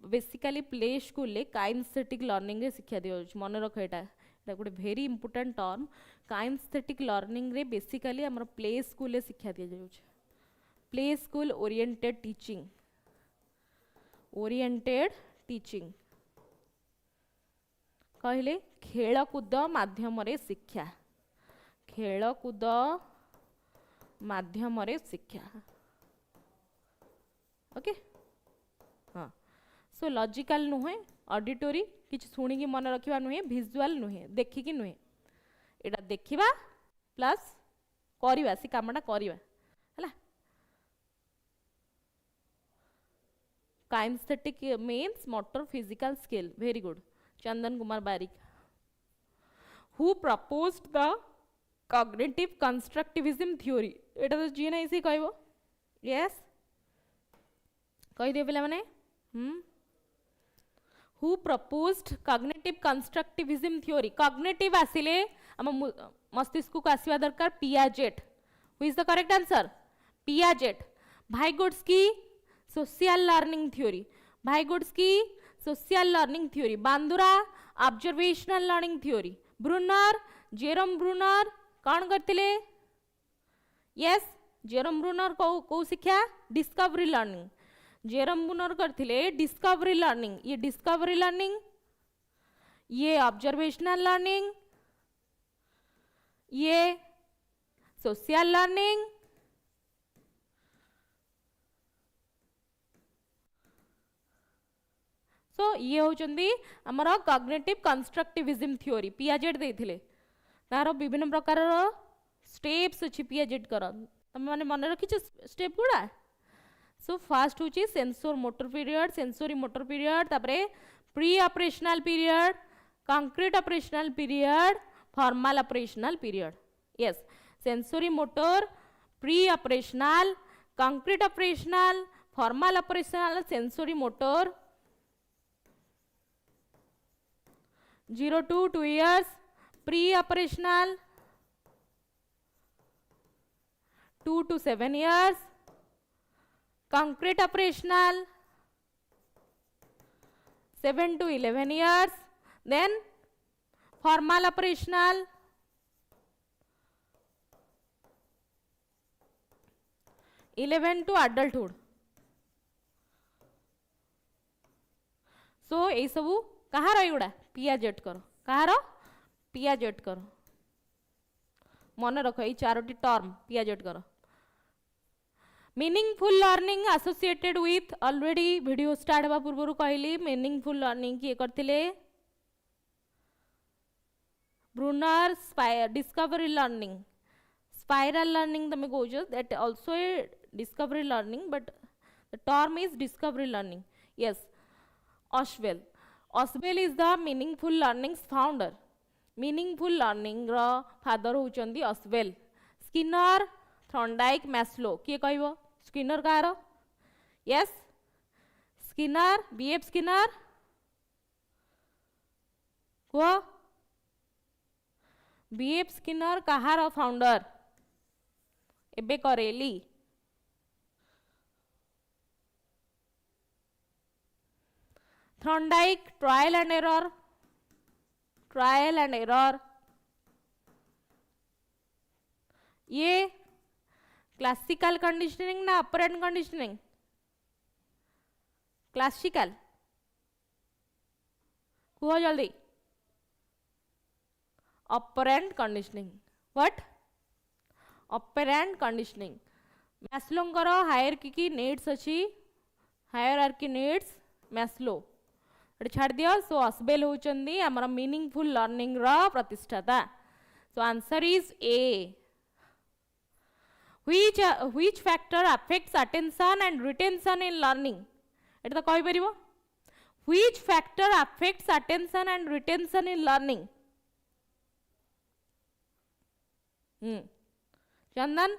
बेसिकली प्ले स्कूल ले काइनेस्थेटिक लर्निंग रे शिक्षा दिया होची मन रख एटा गोटे भेरी इंपोर्टेंट टर्म काइनेस्थेटिक लर्निंग रे बेसिकली आमर प्ले स्कूल ले शिक्षा दिया जाउछ प्ले स्कूल ओरिएंटेड टीचिंग कहले खेलकूद माध्यम रे शिक्षा खेलकूद माध्यम रे शिक्षा ओके हाँ सो लॉजिकल नुहे ऑडिटरी किछ सुनिकी मन रखिबा नुहे विजुअल नुहे देखिकी नुहे एटा देखिबा प्लस करिबा से कामटा करिबा हला kinesthetic means motor physical skill very good Chandan Kumar Barik who proposed the cognitive constructivism theory एटा तो जी नहीं सी कहबो यस कहि दियो पिला माने who proposed cognitive constructivism theory cognitive आसिले हम मस्तिष्क को आसीबा दरकार Piaget who is the correct answer Piaget Vygotsky social learning theory Vygotsky social learning theory Bandura observational learning theory Bruner Jerome Bruner कौन करते यस जेरोम ब्रूनर को शिक्षा डिस्कवरी लर्निंग जेरोम ब्रूनर करते डिस्कवरी लर्निंग ये observational learning ये social learning so ये होचंदी हमर कॉग्निटिव कंस्ट्रक्टिविज्म थ्योरी पियाजेट देथिले तार विभिन्न प्रकार स्टेप्स अछि पियाजेट कर तम माने मन रखिछ स्टेप गुडा सो फास्ट होची सेंसोर मोटर पीरियड तापरे pre operational period concrete operational period formal operational period yes sensory motor pre operational concrete operational formal operational sensory motor 0 to 2 years pre-operational 2 to 7 years concrete operational 7 to 11 years, then formal operational 11 to adulthood. सो ये सबू कहार एगुड़ा Piaget कर कहार Piaget कर मन रख ये चारोटी term Piaget कर meaningful learning associated with already video start हवा पूर्व कहली मीनिंगफुल लर्निंग किए करथिले Bruner discovery learning spiral learning तमे कहूछ that also a discovery learning but the term is discovery learning yes Oswell. Oswell is the meaningful learning's founder. Meaningful learning रा father होचंदी Oswell. Skinner, Thorndike, Maslow. किए कहबो? Skinner car? Yes. Skinner, B.F. Skinner. को? B.F. Skinner कहार founder? एबे करेली. Thorndike, trial and error. Trial and error. ये classical conditioning ना operant conditioning classical कुह जल्दी operant conditioning what operant conditioning मैस्लोंकर हायरार्की की नीड्स अच्छी हायरार्की नीड्स मैस्लो छाड़ दियो सो ऑस्वेल होचंदी हमर मीनिंगफुल लर्निंग रा प्रतिष्ठाता so answer is A which factor affects attention and retention in learning एटा तो कहि परिबो which factor affects attention and retention in learning Chandan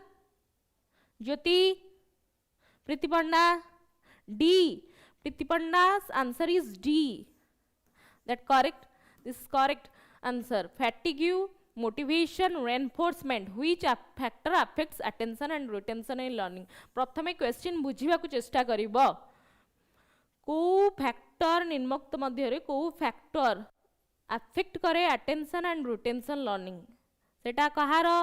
Jyoti Preeti Panda D Priti Panda's answer is D. That correct? This is correct answer. Fatigue, motivation, reinforcement. Which factor affects attention and retention in learning? प्रथमे question बुझिबा को चेष्टा करिबो. को factor निम्नलिखित मध्य रे को फैक्टर अफेक्ट करे attention and retention learning? सेटा कहार?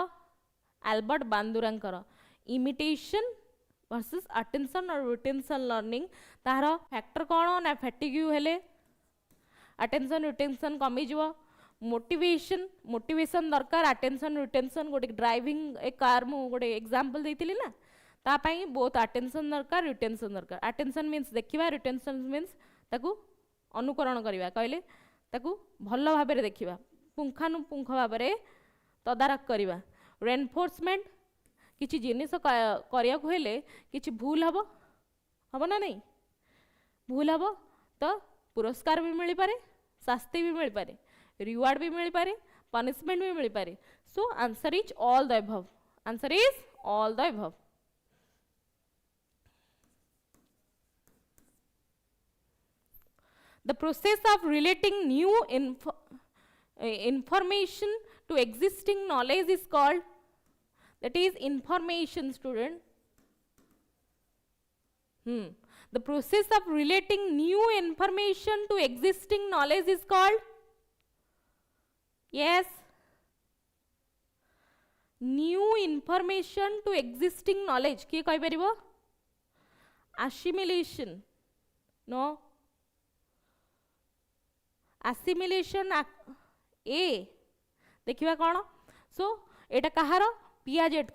अल्बर्ट बांदुरांकर. Imitation versus attention or retention learning तार फैक्टर कौन ना फैटिग्यू हेले attention retention कमी जीव मोटिवेशन मोटिवेशन दरकार attention retention गोटे ड्राइविंग ए कार मु गोटे एग्जांपल देइतिली ना ता पई बोथ attention दरकार retention दरकार attention मींस देखिबा retention मींस ताकू अनुकरण करिबा कहले ताकू भलो भाबे रे देखिबा पुंखानुपुंख भाबे रे तदारक करिबा रेनफोर्समेंट किछि जिनिस करिया को हेले किछि भूल हबो हबो ना नहीं भूल हबो तो पुरस्कार भी मिल पारे शास्ति भी मिल पारे रिवार्ड भी मिल पारे पनिशमेंट भी मिल पारे सो answer is all the above answer is all the above the process of relating new information to existing knowledge is called that is information student the process of relating new information to existing knowledge is called yes new information to existing knowledge किए कहि परिबो assimilation no assimilation ए देखिबा कोन सो एटा कहार Piaget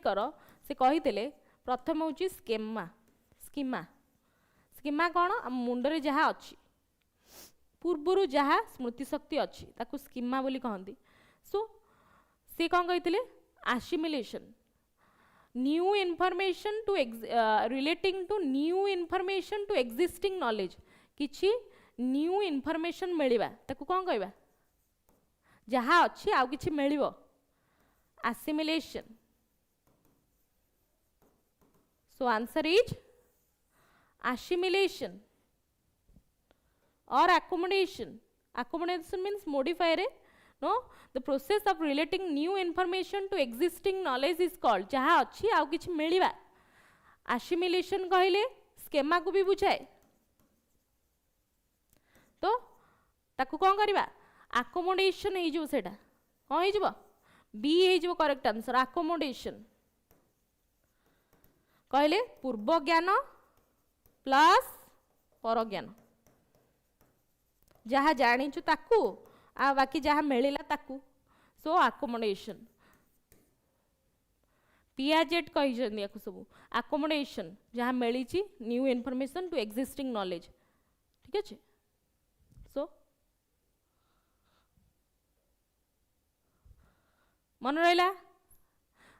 कर से कहितले प्रथम होची schema schema schema कोन मुंडरे जहा अछि पूर्वरु जहा स्मृति शक्ति अछि ताकू स्कीमा बोली कहंती सो से कोन कहितले assimilation new information to relating to new information to existing knowledge किछि न्यू इनफॉरमेशन मिलिबा ताकू कोन कहबा जहा अछि आ किछि मिलिबो assimilation so answer is assimilation or accommodation accommodation means modify re no the process of relating new information to existing knowledge is called जहा अछि आ किछि मिलिबा आसिमिलेशन कहले स्केमा को भी बुझाए तो ताकू कौन करवा आकोमोडेशन हो सेटा कौन हो बी हो करेक्ट आंसर आकोमोडेशन कहले पूर्व ज्ञान प्लस पर ज्ञान जहाँ जानिचु ताकू आ बाकी जहाँ मिलिला ताकू सो आकोमोडेशन पियाजेट कही सब आकोमोडेशन जहाँ मिली new information to existing knowledge ठीक अच्छे सो मन रहा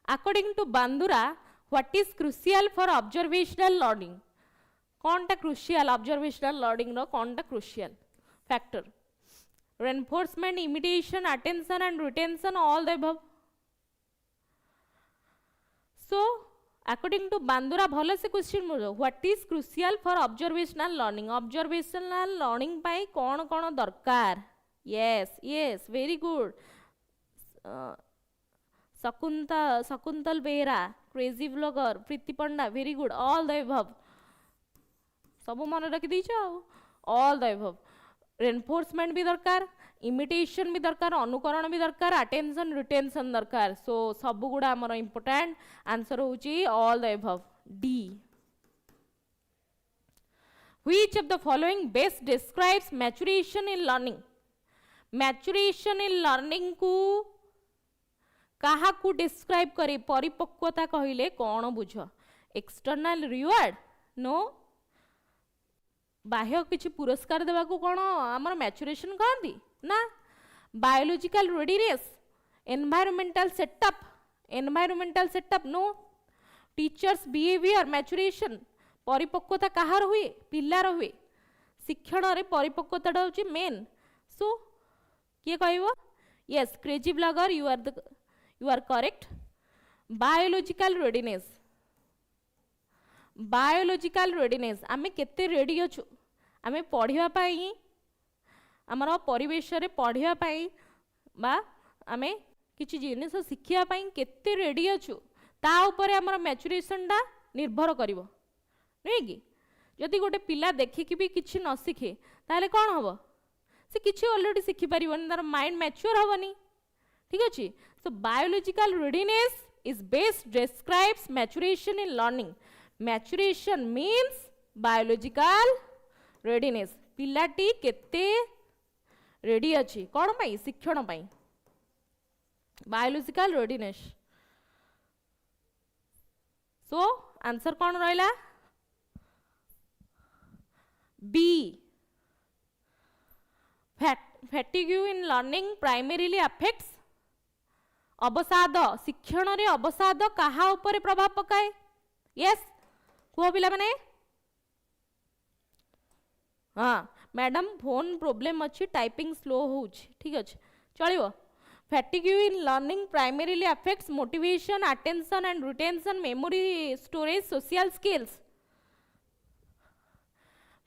according to Bandura what is crucial for observational learning कौन टा क्रुशियल ऑब्जर्वेशनल लर्निंग रो कौन टा crucial factor reinforcement imitation attention and retention all the above so according to Bandura भल से question what is crucial for observational learning पाई कौन कौन दरकार yes yes very good Shakuntala Behera crazy blogger Preeti Panda very good all the above सब मन रखी दीच all the above reinforcement भी दरकार इमिटेशन भी दरकार अनुकरण भी दरकार अटेंशन रिटेंशन दरकार सो सब गुड़ा आमर इंपोर्टेंट आंसर होची all the above D which of the following best describes maturation in learning को कहा को डिस्क्राइब करे परिपक्वता कहले कौन बुझ एक्सटर्नल रिवार्ड नो बाह्य किसी पुरस्कार देवा को कौन आमर मैच्योरेशन कहती ना biological readiness environmental setup no teachers behaviour maturation परिपक्वता कहार हुए पिलार हुए शिक्षण रे परिपक्वता होची मेन सो किए कहबो yes crazy blogger you are correct biological readiness आमे केते रेडी अछु आमे पढ़िया पाई आमर परिवेश रे पढ़िया पाई बा आमे किछि जिनिस शिखिया पाई केते रेडी अछु ता ऊपर आमर मैच्योरेशन टा निर्भर करिवो नहीं कि जदि गोटे पिला देखिकी भी किछि न शिखे ताले कौन हबो से किछि ऑलरेडी शिखि परिवनी तार माइंड मैच्योर हबनी ठीक अछि so biological readiness is best describes maturation in learning maturation means biological readiness पिलाटी केते रेडी अच्छी कौन पाई शिक्षण पाई बायोलॉजिकल रेडीनेस सो आंसर कौन रहा B fatigue in learning primarily affects अवसाद शिक्षण रे अवसाद कहा ऊपर प्रभाव पकाए यस कह पिला माने हाँ मैडम फोन प्रोब्लेम अच्छी टाइपिंग स्लो हो ठीक अच्छे चलो fatigue in learning primarily affects motivation attention and retention memory storage social skills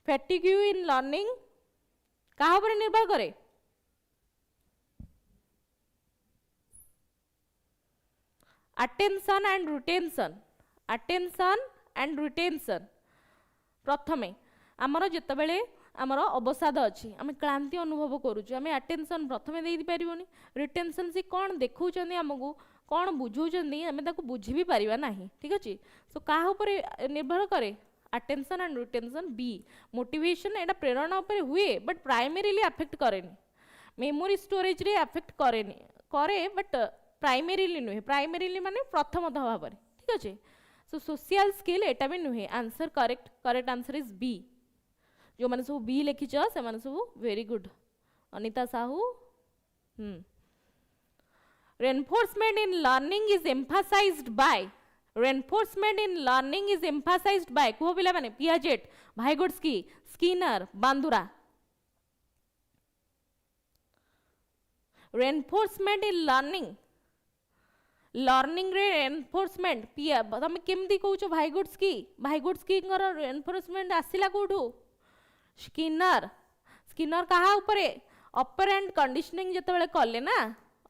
fatigue in learning कहा पर निर्भर करे अटेंशन एंड रिटेंशन प्रथमे आमर जितेबले आमर अवसाद अच्छी आम क्लांति अनुभव करुचु आम अटेंशन प्रथमे दे पारिबोनी रिटेंशन से कौन देखौचंदी हमको कौन बुझौचंदी आम ताको बुझी भी पारिबा नाही ठीक अछि सो काहा ऊपर निर्भर करे attention and retention B motivation एटा प्रेरणा ऊपर हुए बट प्राइमरीली अफेक्ट करेनी मेमोरी स्टोरेज रे अफेक्ट करेनी करे बट प्राइमरीली नुहे प्राइमरीली माने प्रथमतः भाव ठीक अच्छे सो सोशल स्किल एटा भी नुहे answer correct answer is B जो मैंने सब बी लिखिच से मैंने सब very good Anita Sahu reinforcement in learning is emphasized by कहो पिला माने Piaget Vygotsky Skinner Bandura reinforcement in learning रे रेनफोर्समेंट पिया तुम केमती कहूछ भाइगोट्स्की रेनफोर्समेंट आसिला कोठू स्किनर कहा उपरे ऑपरेंट कंडीशनिंग जतबेले कले ना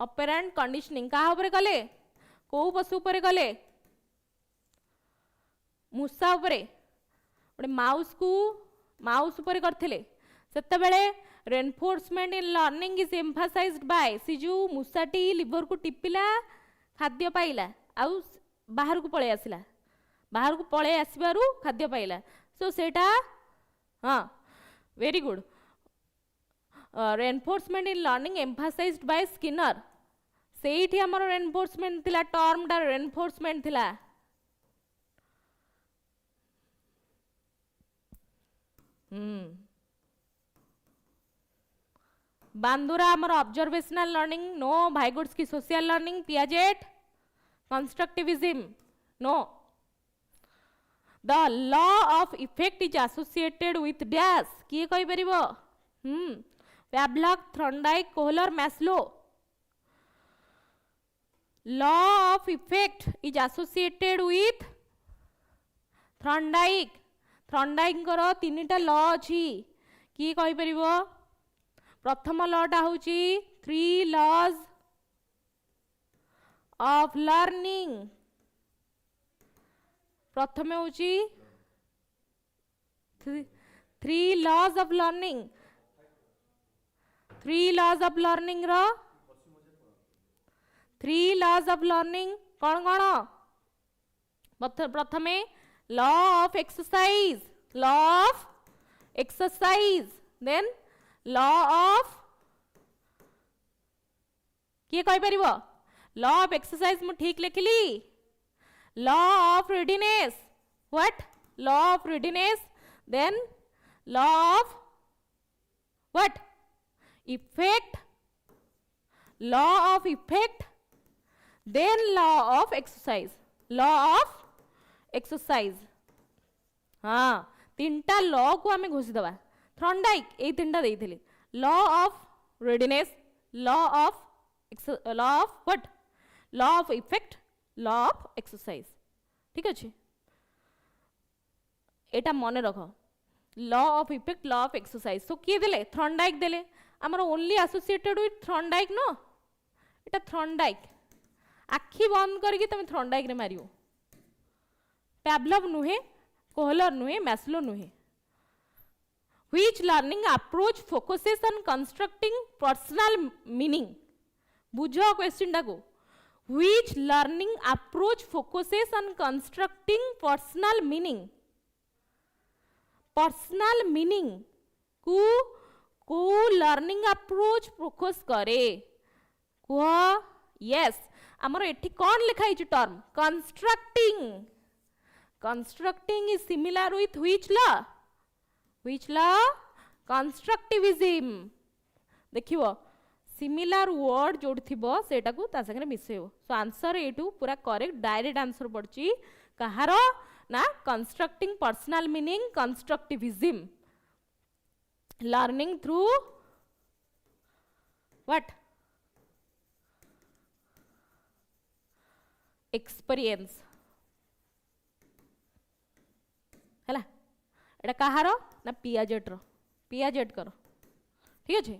ऑपरेंट कंडीशनिंग कहा उपरे कले को पशु उपरे कले मूषा उपरे गोटे माउस को माउस उपरे करथिले सेतेबेले reinforcement in learning is emphasized by C जो मूषाटी लिवर को टिपिला खाद्य पाइला आउ बाहर को पळे आसिला बाहर को पळे आसीबारु खाद्य पाइला सो सेटा हाँ very good reinforcement in learning emphasized by Skinner सेठी हमर रेनफोर्समेंट थिला टर्म टा रेनफोर्समेंट थिला बांदुरा हमर ऑब्जर्वेशनल लर्निंग नो भाईगुड्स की social learning Piaget constructivism no The law of effect is associated with dash किए कहि परिबो Pavlov Thorndike Kohler Maslow law of effect is associated with Thorndike करो तीनटा लॉ अछि किए कहि परिबो प्रथम लॉ टा होची 3 laws of learning प्रथम होची 3 laws of learning 3 laws of learning row 3 laws of learning कौन प्रथमे law of exercise then law of किए कहि परिबो law of exercise मु ठीक लिखली law of readiness what law of readiness then law of what effect law of effect then law of exercise हाँ तीनटा law को आमे घोषि दबा थॉर्नडाइक ए तीनटा देइथिले law of readiness law of what law of effect law of exercise ठीक अच्छे एटा मन रख law of effect law of exercise so किए देले थॉर्नडाइक देले हमर only associated with Thorndike no एटा थॉर्नडाइक आखि बंद करके तुम थॉर्नडाइक रे मारियो पैवलव नुहे कोहलर नुहे मैस्लो नुहे which learning approach focuses on constructing personal meaning बुझो क्वेश्चन टाको which learning approach focuses on constructing personal meaning को learning approach focus करे कुह yes हमर एठी कोन लिखा hitch term constructing is similar with which law constructivism देखियो similar word जोड़ थिबो सेटा को ता संगे मिसेयो सो आंसर एटू पूरा करेक्ट डायरेक्ट आंसर पड़ची कहारो ना constructing personal meaning constructivism learning through what experience हैला एटा कहारो ना पियाजेट करो ठीक अछि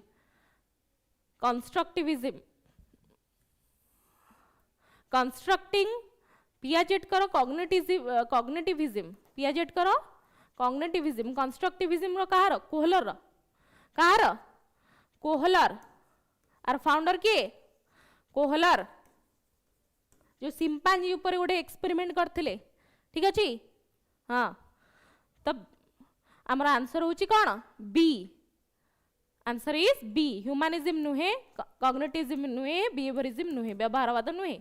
कंस्ट्रक्टिविज्म कंस्ट्रक्टिंग पियाजेट करो कॉग्निटिविज्म पियाजेट करो कॉग्निटिविज्म कंस्ट्रक्टिविज्म रो कहार कोहलर आर फाउंडर के कोहलर जो सिंपांजी ऊपर गोटे एक्सपेरिमेंट करथिले ठीक अछि हाँ तब हमर आंसर होची कोन B answer is B humanism नुहे कॉग्निटिविज्म नुहे बिहेवियरिज्म नुहे व्यवहारवाद नुहे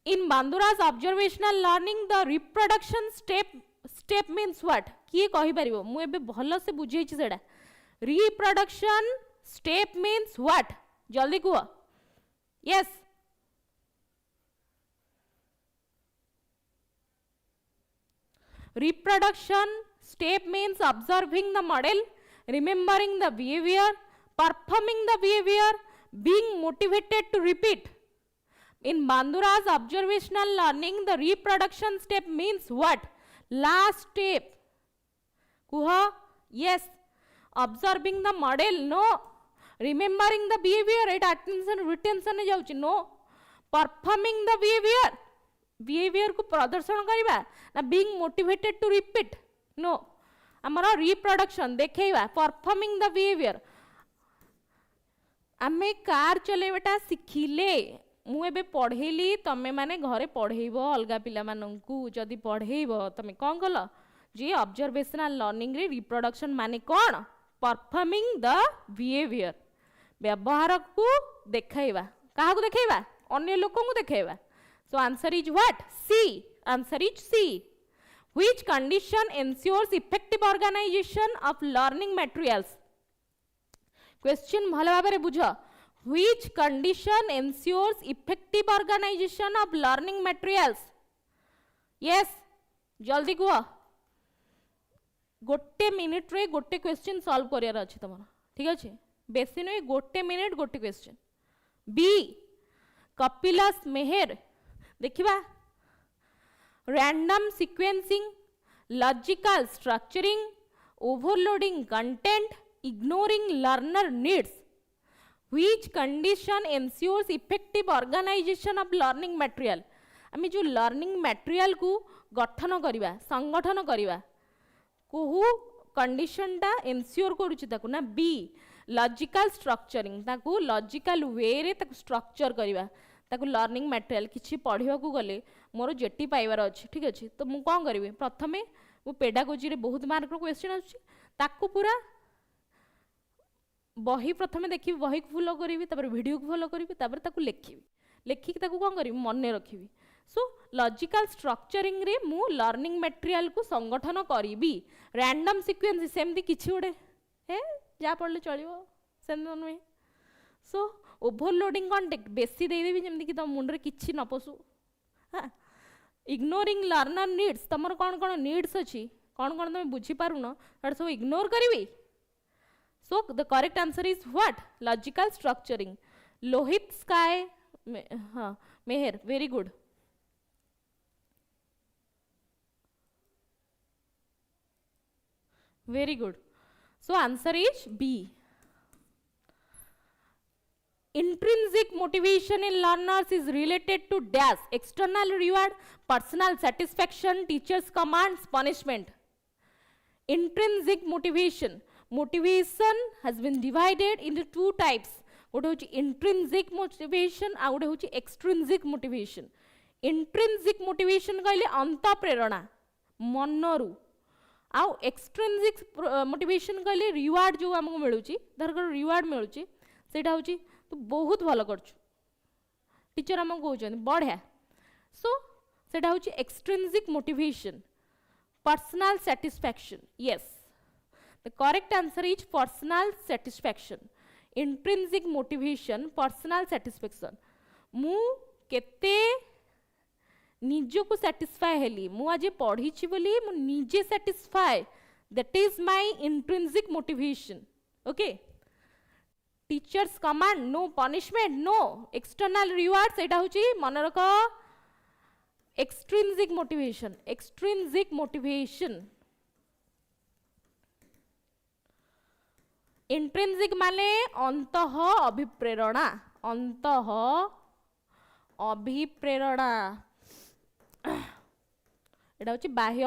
in Bandura's observational learning the reproduction step means what किए कहि परिबो मु एबे भलो से बुझै छी सेडा रिप्रोडक्शन स्टेप मीन्स व्हाट जल्दी कुआ yes reproduction step means observing the model remembering the behavior performing the behavior being motivated to repeat in Bandura's observational learning the reproduction step means what last step kuha yes observing the model no remembering the behavior it attention retention jauchi no performing the behavior behaviour को प्रदर्शन करवा ना being motivated to repeat no आमर reproduction देखा performing the behaviour आमे car चलेबाटा शिखिले मुझे पढ़ेली तमें माने घरे पढ़ेब अलग पिला माननकु जदि पढ़ेब तमें कौन कल जे ऑब्जर्वेशनल लर्निंग रे रिप्रोडक्शन माने कौन परफॉर्मिंग द बिहेवियर व्यवहार को देखाइबा काहा को देखाइबा अन्य लोकों को देखाइबा so answer is what C answer is C which condition ensures effective organisation of learning materials question भल भाव में बुझ which condition ensures effective organisation of learning materials yes जल्दी कह गोटे मिनिट रे गोटे क्वेश्चन सॉल्व करियार अछि तमरा ठीक अछि बेसी नुई गोटे मिनिट गोटे क्वेश्चन बी कपिलास मेहर देखिबा random sequencing logical structuring overloading content ignoring learner needs which condition ensures effective organization of learning material आमे जो लर्निंग मटेरियल को गठन करिबा संगठन करिबा कोहू कंडीशन टा एंश्योर करूची ताकू ना बी लॉजिकल स्ट्रक्चरिंग ताकू लॉजिकल वे रे ताकू स्ट्रक्चर करिबा ताकू लर्निंग मटेरियल किछि पढ़िबा को गले मोर जेटी पाइबार अछि ठीक अछि तो मु कोन करिवे प्रथमे मु पेडागोजी रे बहुत मार्क रो क्वेश्चन अछि ताकू पूरा बही प्रथमे देखी बही को फॉलो करी वीडियो को फॉलो करी लिखी लिखिक कौन करी मन रखी सो लॉजिकल स्ट्रक्चरिंग रे मु लर्निंग मटेरियल को संगठन करी रैंडम सीक्वेंस सेमती किछि गोटे हे जा पढ़ले चलिबो सेन नुहे सो ओवरलोडिंग कंटेंट बेसी दे देबी जेमती कि तुम मुंड रे किछि न पसु हां इग्नोरिंग लर्नर नीड्स तमर कौन कौन नीड्स अछि कौन कौन तुम बुझी पारुन सब इग्नोर करी So the correct answer is what? Logical structuring. Lohit Sky, Meher, very good. Very good. So answer is B. Intrinsic motivation in learners is related to dash, external reward, personal satisfaction, teachers' commands, punishment. Intrinsic motivation. Motivation has been divided into two types. What is intrinsic motivation and what is extrinsic motivation. Intrinsic motivation कहले अंत प्रेरणा मनरू आउ extrinsic motivation कहले reward जो हमको मिलुची धरकर reward मिलुची सेटा होची तो बहुत भलो करछु टीचर हमको कहउछन बढ़िया सो सेटा होची extrinsic motivation personal satisfaction yes the correct answer is personal satisfaction intrinsic motivation personal satisfaction मु केते निजो को satisfy हेली मु आज पढ़ी छि बोली मु निजे satisfy that is my intrinsic motivation okay teachers command no punishment no external rewards एटा होची मन रख extrinsic motivation इंट्रिंसिक माने अंतः अभिप्रेरणा एटा होची बाह्य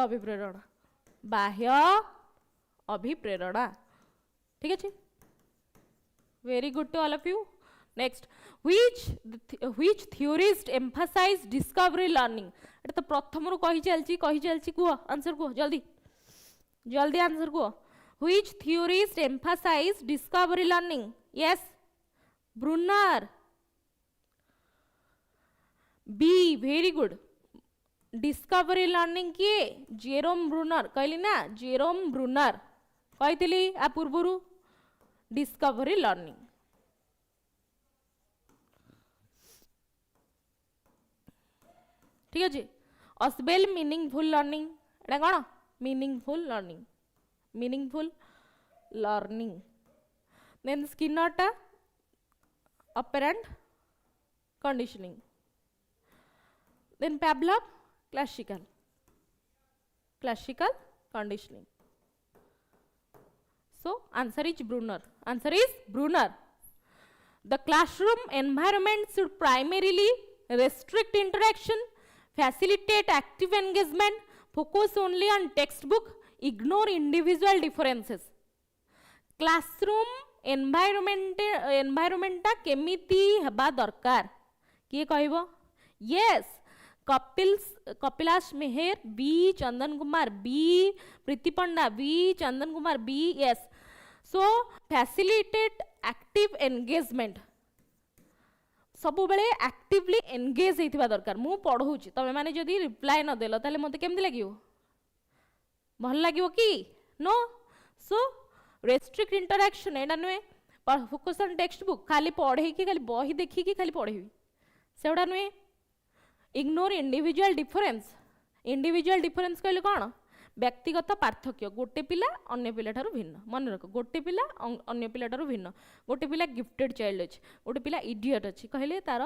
अभिप्रेरणा ठीक अछि very good to all of you next which theorist emphasize discovery learning एटा तो प्रथम रु कहि चलची को आंसर को जल्दी आंसर को Which theorist emphasize discovery learning? Yes, Brunner. B, very good. Discovery learning किए जेरोम ब्रूनर कहली ना जेरोम ब्रूनर कहली आ पूर्वरु डिस्कवरी लर्निंग ठीक अच्छे अस्बेल मीनिंगफुल लर्निंग एटा कौन meaningful learning then Skinner ta operant conditioning then Pavlov classical conditioning so answer is Brunner the classroom environment should primarily restrict interaction facilitate active engagement, focus only on textbook, ignore individual differences. Classroom environment टा केमिति हेबा दरकार किए कहबो? Yes, Kapilash Mehar B, Chandan Kumar B, Preeti Panda B, Chandan Kumar B. Yes, so facilitate active engagement. सबु बेले actively engage होइथिबा दरकार. मु पढौछि तमे माने जदी रिप्लाई न देलो ताले मते केमति लागियो? भल लागियो कि? नो. सो रेस्ट्रिक्ट इंटरैक्शन एडा नुए. फोकस ऑन टेक्स्ट बुक खाली पढे कि खाली बही देखि कि खाली पढेबी सेउडा नुए. Ignore individual difference. Individual difference कहले कोन? व्यक्तिगत पार्थक्य. गोटे पिला अन्य पिला ठारू भिन्न. मन रख, गोटे पिला अन्य पिला ठारू भिन्न. गोटे पिला गिफ्टेड चाइल्ड अछि, गोटे पिला इडियट अछि कहले तार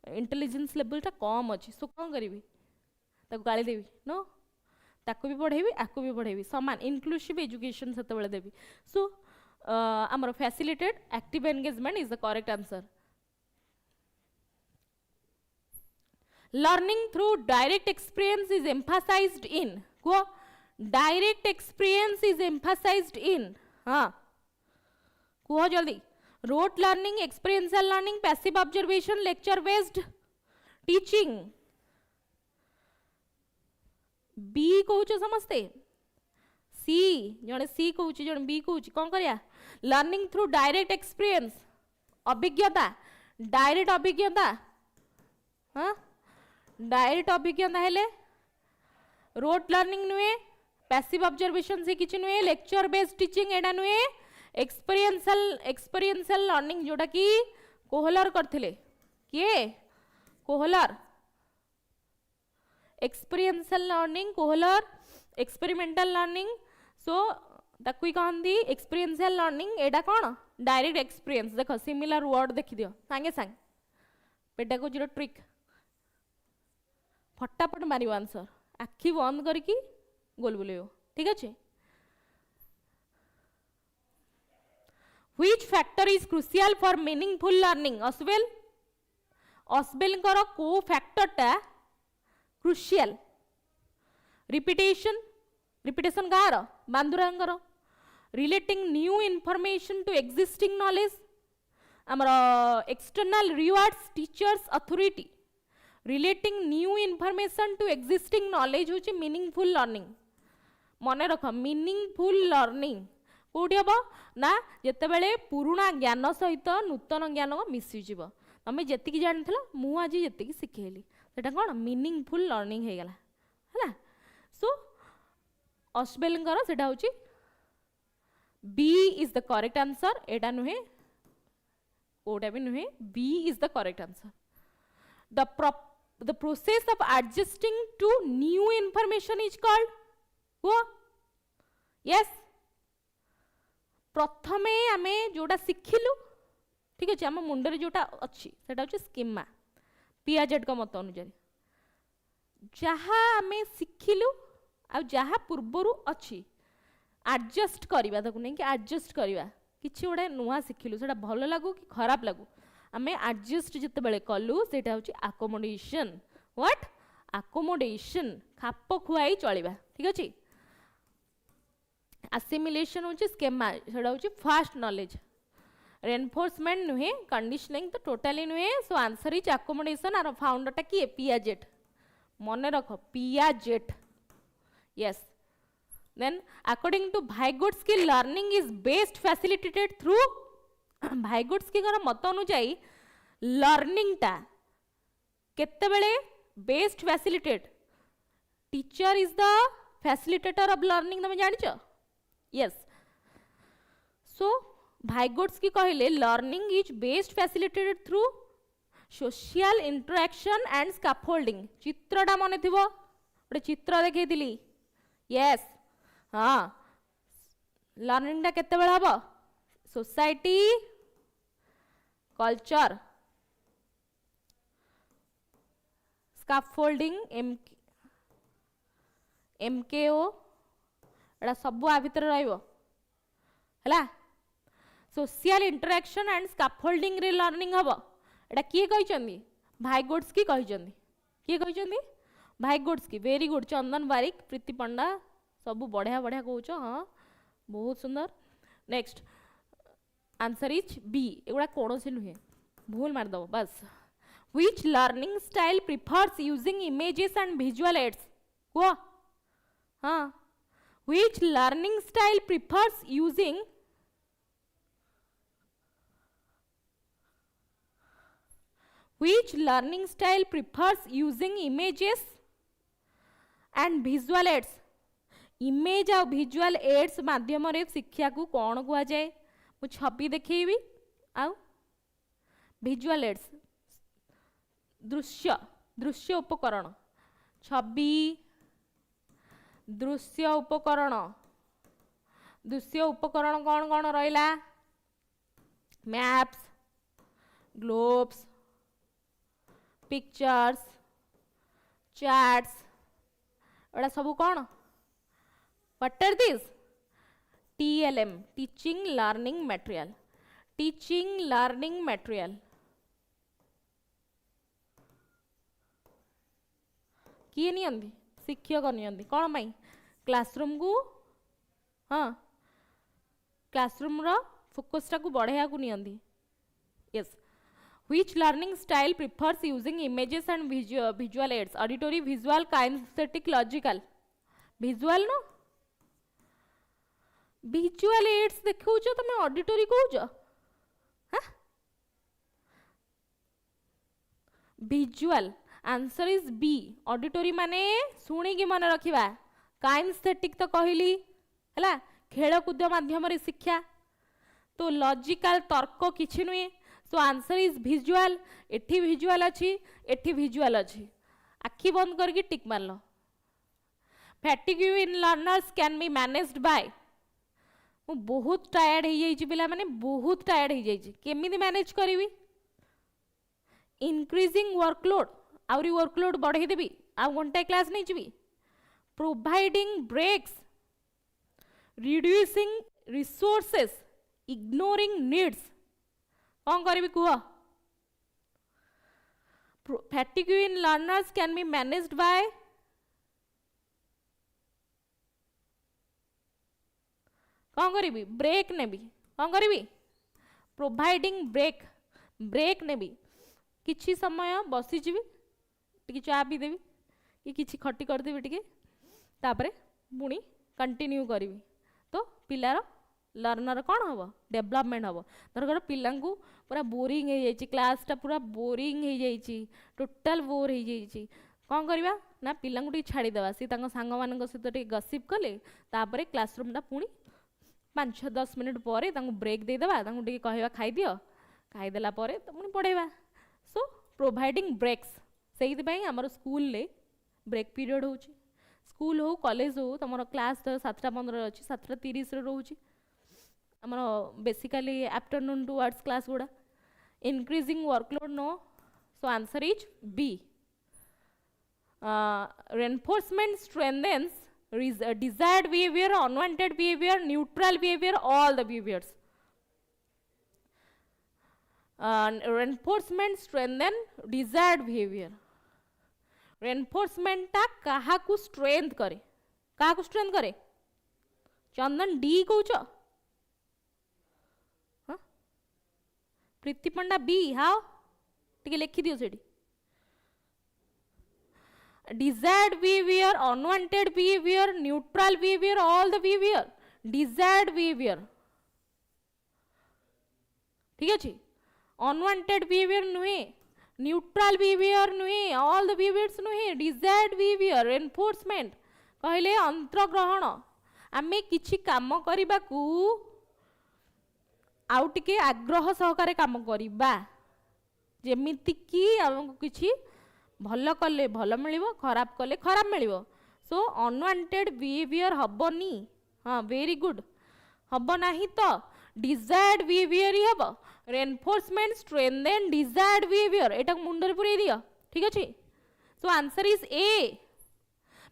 इंटेलिजेंस लेवल टा कम अछि. सो कोन करिवि? ताको गाली देबी? नो. ताको भी पढेबी, आको भी पढेबी. समान इंक्लूसिव एजुकेशन सेते बेले देबी. सो आमर facilitate active engagement is the correct answer. Learning through direct experience is emphasized in. Go. Direct experience is emphasized in. हाँ. कुहो जल्दी. Rote learning, experiential learning, passive observation, lecture based teaching. B कहूछ समझते. C जने C कहूछ जने B कहूछ. कौन करिया? Learning through direct experience. अभिज्ञता. Direct अभिज्ञता. हाँ. Direct अभिज्ञता हेले rote learning नुए. Passive observation से किछ नुए. लेक्चर बेस्ड टीचिंग एडा नुए. एक्सपीरियंशियल लर्निंग जोटा कि कोहलर करथिले. किए? Kohler. Experiential learning Kohler. Experimental learning. So ताकू कहंदी एक्सपीरियंशियल लर्निंग. एडा कोन? Direct experience. देखो सिमिलर वर्ड देखि दियो संगे संग. पेडागोजी रो ट्रिक फटाफट मारिव आंसर. आखि बंद करके गोल बुलेयो. ठीक अच्छे. Which factor is crucial for meaningful learning? अस्बेल. अस्बेल करो को फैक्टर टा क्रुशियल. रिपीटेशन. रिपीटेशन कार बांदुरा करो. Relating new information to existing knowledge. आमर external rewards teachers authority. Relating new information to existing knowledge होची मीनिंगफुल लर्निंग. मन रख मीनिंगफुल लर्निंग कोठी हबो ना जते बेले पुराना ज्ञान सहित नूतन ज्ञान मिसी जीव. तमे जेतिकी जानथिला मु आज जेतिकी सिखेली सेटा कोन मीनिंगफुल लर्निंग हे गेला. हला. सो अस्बेल करो सेटा होची B is the correct answer. एटा नुहे ओटा भी नुहे. B is the correct answer. The process of adjusting to new information is called what? Yes. प्रथमे आमे जोटा सिखिलु ठीक अछि हम मुंडरे जोटा अछि सेटा अछि स्कीमा. पियाजेट का मत अनुसार जहा आमे सिखिलु आ जहा पूर्वरु अछि एडजस्ट करिबा ताकु नै कि एडजस्ट करिबा. किछि ओडा नुवा सिखिलु सेटा भलो लागु कि खराब लागु आमे एडजस्ट जते बेले कलु सेटा होची अकोमोडेशन. व्हाट? अकोमोडेशन. खाप खुआई चलिबा. ठीक अछि. असिमिलेशन होची स्कीमा सेटा होची फास्ट नॉलेज. रेनफोर्समेंट नुहे. कंडीशनिंग तो टोटली नुहे. So answer is accommodation. आर फाउंडर टा की पियाजेट. मन रखो Piaget. Yes. Then according to Vygotsky learning is best facilitated through. Vygotsky मत अनुଯାयी लर्निंग टा केते बेले best facilitate. Teacher is the facilitator of learning. तुम जानिछ? यस. सो भाइगोट्स्की कहले learning is best facilitated through social interaction and scaffolding. चित्रटा मन थिबो गोटे चित्र देखैतिली. यस. हाँ. लर्निंग टा केते बेले हबो? सोसाइटी कल्चर स्कैफोल्डिंग एमकेओ एडा सब आ भीतर रहइबो. हला. सोशल इंटरैक्शन एंड स्कैफोल्डिंग रे लर्निंग हबो. एडा किए कहिचंदी? भाइगोट्स्की कहिचंदी. किए कहिचंदी? भाई गुड्स की वेरी गुड चंदन बारिक प्रीति पंडा सब बढ़िया बढ़िया कौच हाँ बहुत सुंदर नेक्स्ट आंसर इज बी एगुड़ा कौन से नुहे भूल मारदेव बस which learning style prefers using images and visual aids कह हाँ which learning style prefers using which learning style prefers using images and visual aids image आ विजुअल एड्स माध्यम रे शिक्षा को कौन कह जाए मु छवि देखी आ विजुअल एड्स दृश्य दृश्य उपकरण छवि दृश्य उपकरण कौन कौन रहिला मैप्स ग्लोब्स पिक्चर्स चैट्स एड़ा सब कौन what are this TLM teaching learning material किए नियंती शिक्षक नियंती कौन पाई क्लासरूम को हाँ क्लासरूम रो फोकस को बढ़ाया को नियंती yes Which learning style prefers using images and visual aids? Auditory, visual, kinesthetic, logical. Visual no? Visual aids देखो जो तो मैं auditory को जो हाँ? Visual answer is B. Auditory माने सुनी की मन रखिबा kinesthetic तो कहली हला खेल कूद माध्यम रे शिक्षा तो लॉजिकल तर्क किछि नुए सो आंसर इज विजुअल एठी विजुअल अच्छी आखि बंद करके टिक मार लो fatigue in learners can be managed by मु बहुत टायर्ड हो जाई पिला माने बहुत टायर्ड हो जाई केमिति मैनेज करिवि इंक्रीजिंग वर्कलोड आउरी वर्कलोड बढ़ाई देबी आ घंटा क्लास नहीं जीवी providing breaks reducing resources ignoring needs कौन करी कह fatigue in learners can be managed by कौन करी ब्रेक नेबी कौन करी प्रोवाइडिंग ब्रेक नेबी किछि समय बसीजी टी चा पी देवी कि किछि खटी करदेवी टी तापरे पुणी कंटिन्यू करी तो पिलार लर्नर कौन हम डेवलपमेंट हम धर पिला पूरा बोरिंग हो जाइए क्लासटा पूरा बोरिंग हो जाइए टोटाल बोर हो जाइए कौन करवा ना पिला छाड़ीदेवा सी सांग मान सहित गसिप कले तापर क्लासरूम पुणी 5-10 मिनिट पर ब्रेक देदेबा कहवा खाईदि खाईदेला तो पुणी पढ़ेवा सो प्रोवाइडिंग ब्रेक्स से आमर स्कूल ब्रेक पीरियड हो स्कूल हो कॉलेज हो तुम क्लास 7:15 अच्छी 7:30 रोचे आमर बेसिकली आफ्टरनून टुवर्ड्स क्लास गुड़ा increasing workload no so answer is B reinforcement strengthens desired behavior unwanted behavior neutral behavior all the behaviors reinforcement strengthen desired behavior reinforcement ता कहा को strength करे चंदन डी कहूच प्रीति पंडा बी हाउ टिके लिखि दियो सेठी desired behavior unwanted behavior neutral behavior all the behavior desired behavior ठीक अछि unwanted behavior नुहे neutral behavior नुहे all the behaviors नुहे desired behavior reinforcement कहले अंतर्ग्रहण आमे किछि काम करिबा कु आउ टिके आग्रह सहकारे काम करिबा जेमिति कि हमको किछि भल कले भल मिलिबो खराब कले खराब मिलिबो सो अनवांटेड बिहेवियर हबनी हाँ वेरी गुड हब नाही तो डिजायर्ड बिहेवियर ही हब रेनफोर्समेंट स्ट्रेंथेन डिजायर्ड बिहेवियर एटा मुंडर पुरै दियो ठीक अछि so answer is A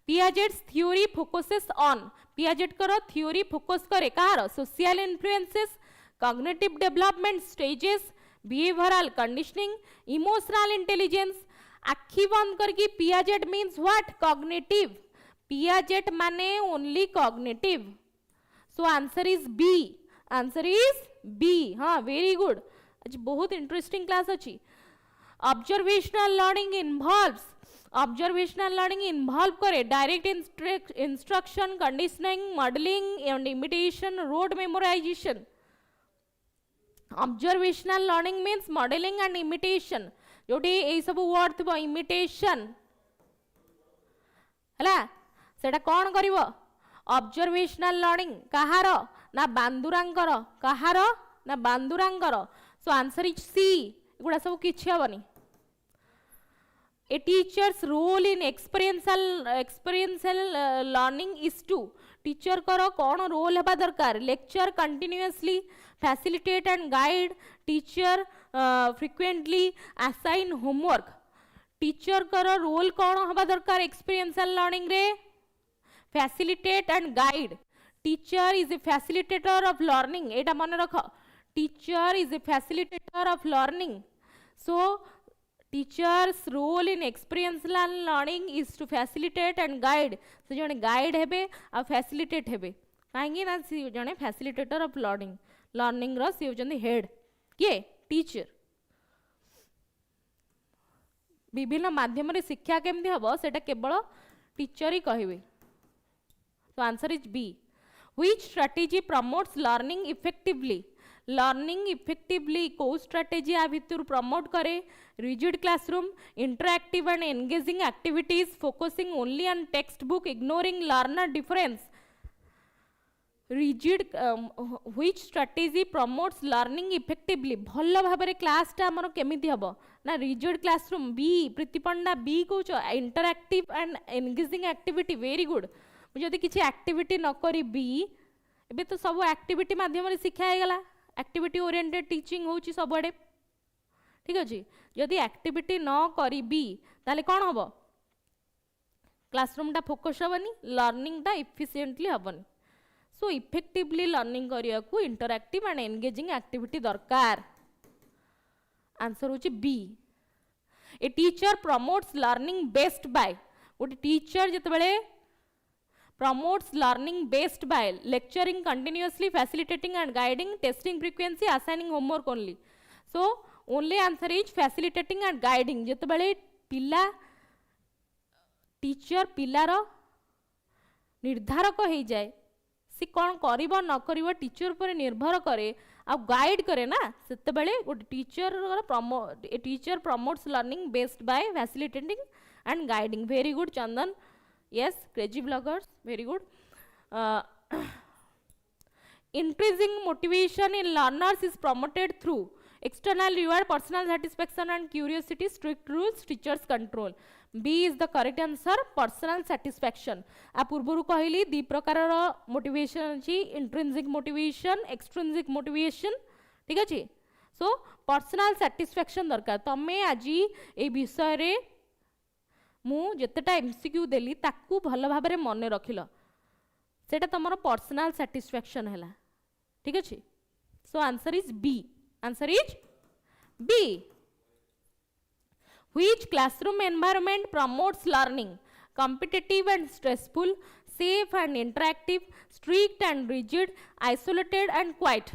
Piaget's theory focuses on Piaget करो थ्योरी फोकस करे कार social influences cognitive development stages behavioural conditioning emotional intelligence आखि बंद करके Piaget means what cognitive Piaget माने only cognitive so answer is B answer is B हाँ very good आज बहुत इंटरेस्टिंग क्लास अच्छी observational learning involves observational learning involve करे direct instruction conditioning modelling and imitation rote memorisation observational learning means modelling and imitation जोटी ए सब word थी imitation है सेटा कौन कर ऑब्जर्वेशनल लर्निंग कहार ना बांदुरांकर कहार ना बांदुरांकर सो आंसर इज सी गुड़ा सब किछि हबनी a teacher's role in experiential learning is to teacher कर कौन रोल हेबा दरकार lecture continuously facilitate and guide teacher frequently assign homework teacher कर रोल कौन हेबा दरकार एक्सपीरियंशियल लर्निंग रे facilitate and guide teacher is a facilitator of learning एटा मन रख teacher is a facilitator of learning so teacher's role in experiential learning is to facilitate and guide से जने गाइड हेबे आ फैसिलिटेट हेबे काहेकि ना से जने फैसिलिटेटर ऑफ लर्निंग लर्निंग रो से होजन हेड के टीचर विभिन्न माध्यम रे शिक्षा केमती हबो सेटा केवल टीचर ही कहिबे so answer is B which strategy promotes learning effectively को strategy आ भितर promote करे rigid classroom interactive and engaging activities focusing only on textbook ignoring learner difference rigid which strategy promotes learning effectively भल भाबरे class टा हमर केमिति हबो ना rigid classroom B प्रीति पंडा B को interactive and engaging activity very good जदि किसी एक्टिविटी न करी बी एबे तो सब एक्टिविटी माध्यम रे शिक्षा हेगला एक्टिविटी ओरिएंटेड टीचिंग होची सबडे ठीक अछि जदि एक्टिविटी न करी बी ताले कोन हबो क्लासरूम टा फोकस हबनी लर्निंग टा एफिशिएंटली हबनी सो इफेक्टिवली लर्निंग करिया को इंटरैक्टिव एंड एंगेजिंग एक्टिविटी दरकार आंसर होची B a teacher promotes learning best by गोटे टीचर जतबेले promotes learning based by lecturing continuously facilitating and guiding testing frequency assigning homework only so only answer is facilitating and guiding जेतबेले पिला teacher पिलार निर्धारक हो जाए सी कौन करिबो न करिबो टीचर पर निर्भर करे आ गाइड करे ना सेतबेले गोटे teacher promotes learning based by facilitating and guiding very good Chandan yes crazy bloggers very good increasing motivation in learners is promoted through external reward personal satisfaction and curiosity strict rules teachers control B is the correct answer personal satisfaction आ पूर्वरु कहली दी प्रकार motivation अछि intrinsic motivation extrinsic motivation ठीक अछि so personal satisfaction दरकार तमे आजी ए विषय रे मु जेतेटा एमसीक्यू देली ताकू भल भाबरे मन रखिल सेटा तमरो पर्सनल सैटिस्फैक्शन हैला ठीक अछि so answer is B answer is B which classroom environment promotes learning competitive and stressful safe and interactive strict and rigid isolated and quiet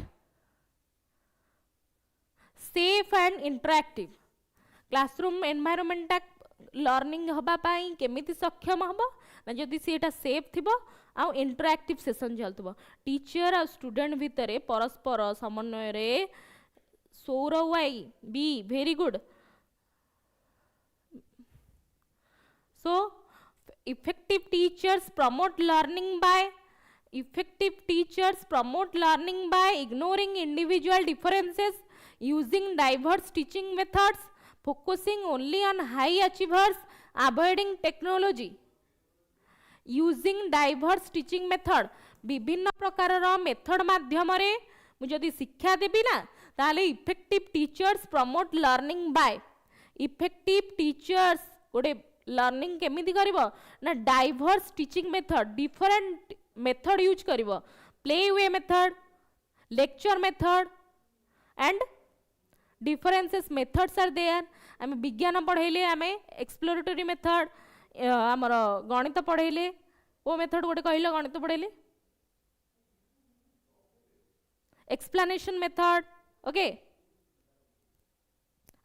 safe and interactive classroom environment ता learning हबा पाई केमिति सक्षम हबो ना जदि सेटा सेफ थिबो आ इंटरैक्टिव सेशन चलतबो टीचर आ स्टूडेंट भितरे परस्पर समन्वय रे सौरवाई B very good so effective teachers promote learning by ignoring individual differences using diverse teaching methods focusing only on high achievers avoiding technology using diverse teaching method विभिन्न प्रकार method माध्यम रे मु जदि शिक्षा देबी ना ताले effective teachers promote learning by effective teachers गोटे लर्निंग केमिति करिवो ना diverse teaching method different method use करिवो play way method lecture method and differences methods are there आम विज्ञान पढ़ेले आम एक्सप्लोरेटरी मेथड आमर गणित पढ़ेले ओ मेथड गोटे कहले गणित पढ़ेले एक्सप्लेनेशन मेथड ओके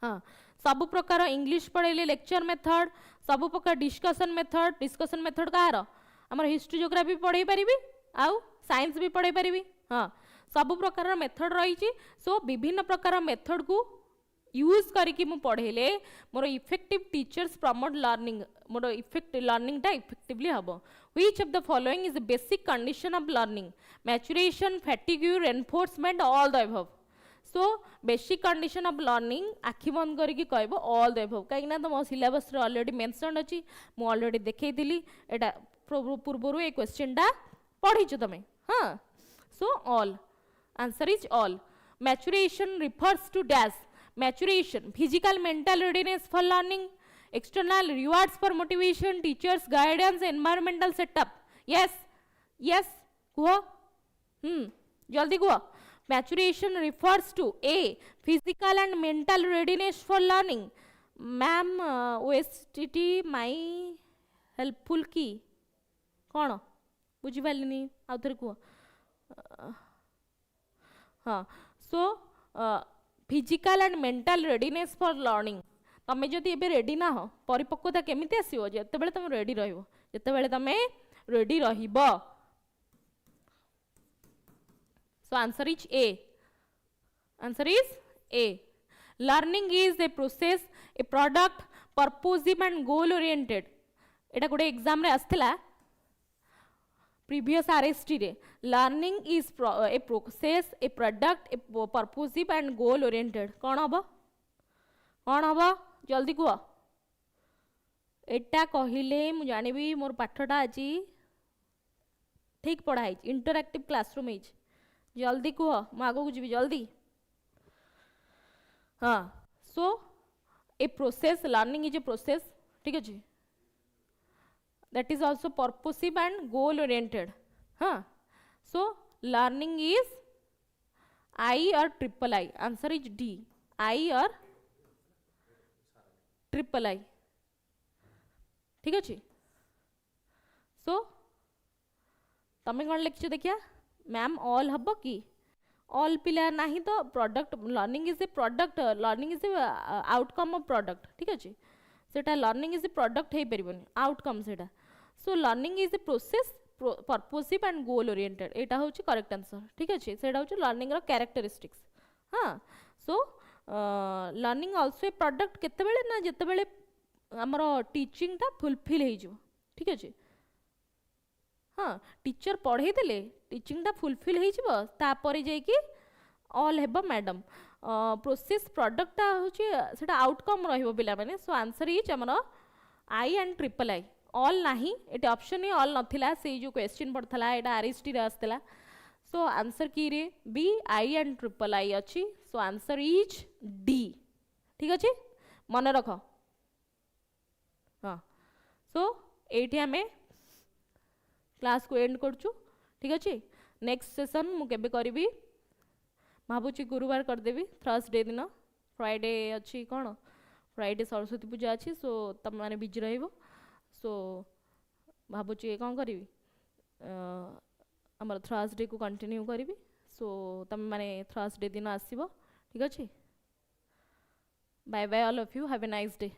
हाँ सब प्रकार इंग्लिश पढ़ेले लेक्चर मेथड सब प्रकार डिस्कशन मेथड कहार आमर हिस्ट्री ज्योग्राफी पढ़े पारि आउ साइंस भी पढ़े पारि हाँ सब प्रकार मेथड रही सो विभिन्न प्रकार मेथड को यूज करके मु पढ़ेले more effective teachers promote learning more effect learning टा effectively hmm which of the following is basic condition of learning maturation fatigue reinforcement all the above so basic condition of learning आखि बंद करके कहबो all the above कहीं ना तो मो syllabus रे ऑलरेडी मेंशन अछि मु ऑलरेडी देखै दिली एटा पूर्वरु ए क्वेश्चन टा पढ़िछु तमे हां so all answer is all maturation refers to dash maturation physical mental readiness for learning external rewards for motivation teachers guidance environmental setup yes kuho jaldi kuho maturation refers to a physical and mental readiness for learning ma'am OSTT my helpful की कौन बुझी पालिनी आउ थरे कुह हाँ so physical and mental readiness for learning तमे जदि एबे ready ना हो परिपक्वता केमिति आसीबो जेतेबेले तमे रेडी रहिबो जेतेबेले तमे रेडी रहिबो सो answer is A learning is a process A product purposive and goal oriented एटा गोटे एग्जाम रे आस्थला प्रीवियस आरएसटी रे learning is a process A product A purposive and goal oriented कौन हम जल्दी कुह एटा कहले मु जानिबी मोर पाठटा आज ठीक पढ़ाई इंटरएक्टिव क्लासरूम जल्दी कुह मु आगो को जीवी जल्दी हाँ so a process learning is a process ठीक अच्छे that is also purposive and goal oriented huh so learning is I or triple I answer is D I or triple I ठीक अच्छे so तमें कौन लिखछ देखिया मैम ऑल हब कि all पिला नहीं तो product learning is A product learning is A outcome of product ठीक अच्छे सेटा लर्निंग इज ए प्रोडक्ट है परिबनी आउटकम सेटा सो learning is a process purposive and goal oriented एटा होची करेक्ट आंसर ठीक अछि सेटा होची लर्निंग रो कैरेक्टरिस्टिक्स हां so learning also a product केते बेले ना जते बेले हमरो टीचिंग ता फुलफिल हे जो ठीक अछि हां टीचर पढ़ाई देले टीचिंग ता फुलफिल हे जिवो ता परे जाई कि ऑल हेबो मैडम प्रोसेस प्रोडक्ट ता होची सेटा आउटकम रहिबो पिला माने सो आंसर इज हमरो आई एंड ट्रिपल आई ऑल नाही एटे ऑप्शन ही ऑल नथिला से जो क्वेश्चन पड़थला एटा आरएसटी रे आस्तला सो आंसर की रे B I and triple I अछि सो आंसर इज डी ठीक अछि मन रख हां सो एठी हमें क्लास को एंड करछु ठीक अछि नेक्स्ट सेशन मु केबे करबी भाबुची गुरुवार कर देबी थर्सडे दिन फ्राइडे अछि कोन फ्राइडे सरस्वती पूजा अछि सो तम माने बिजी रहइबो सो भाबुची कौन करी आमर थर्सडे को कंटिन्यू करी सो तुम माने थर्सडे दिन आसब ठीक अच्छे bye bye all of you have a nice day.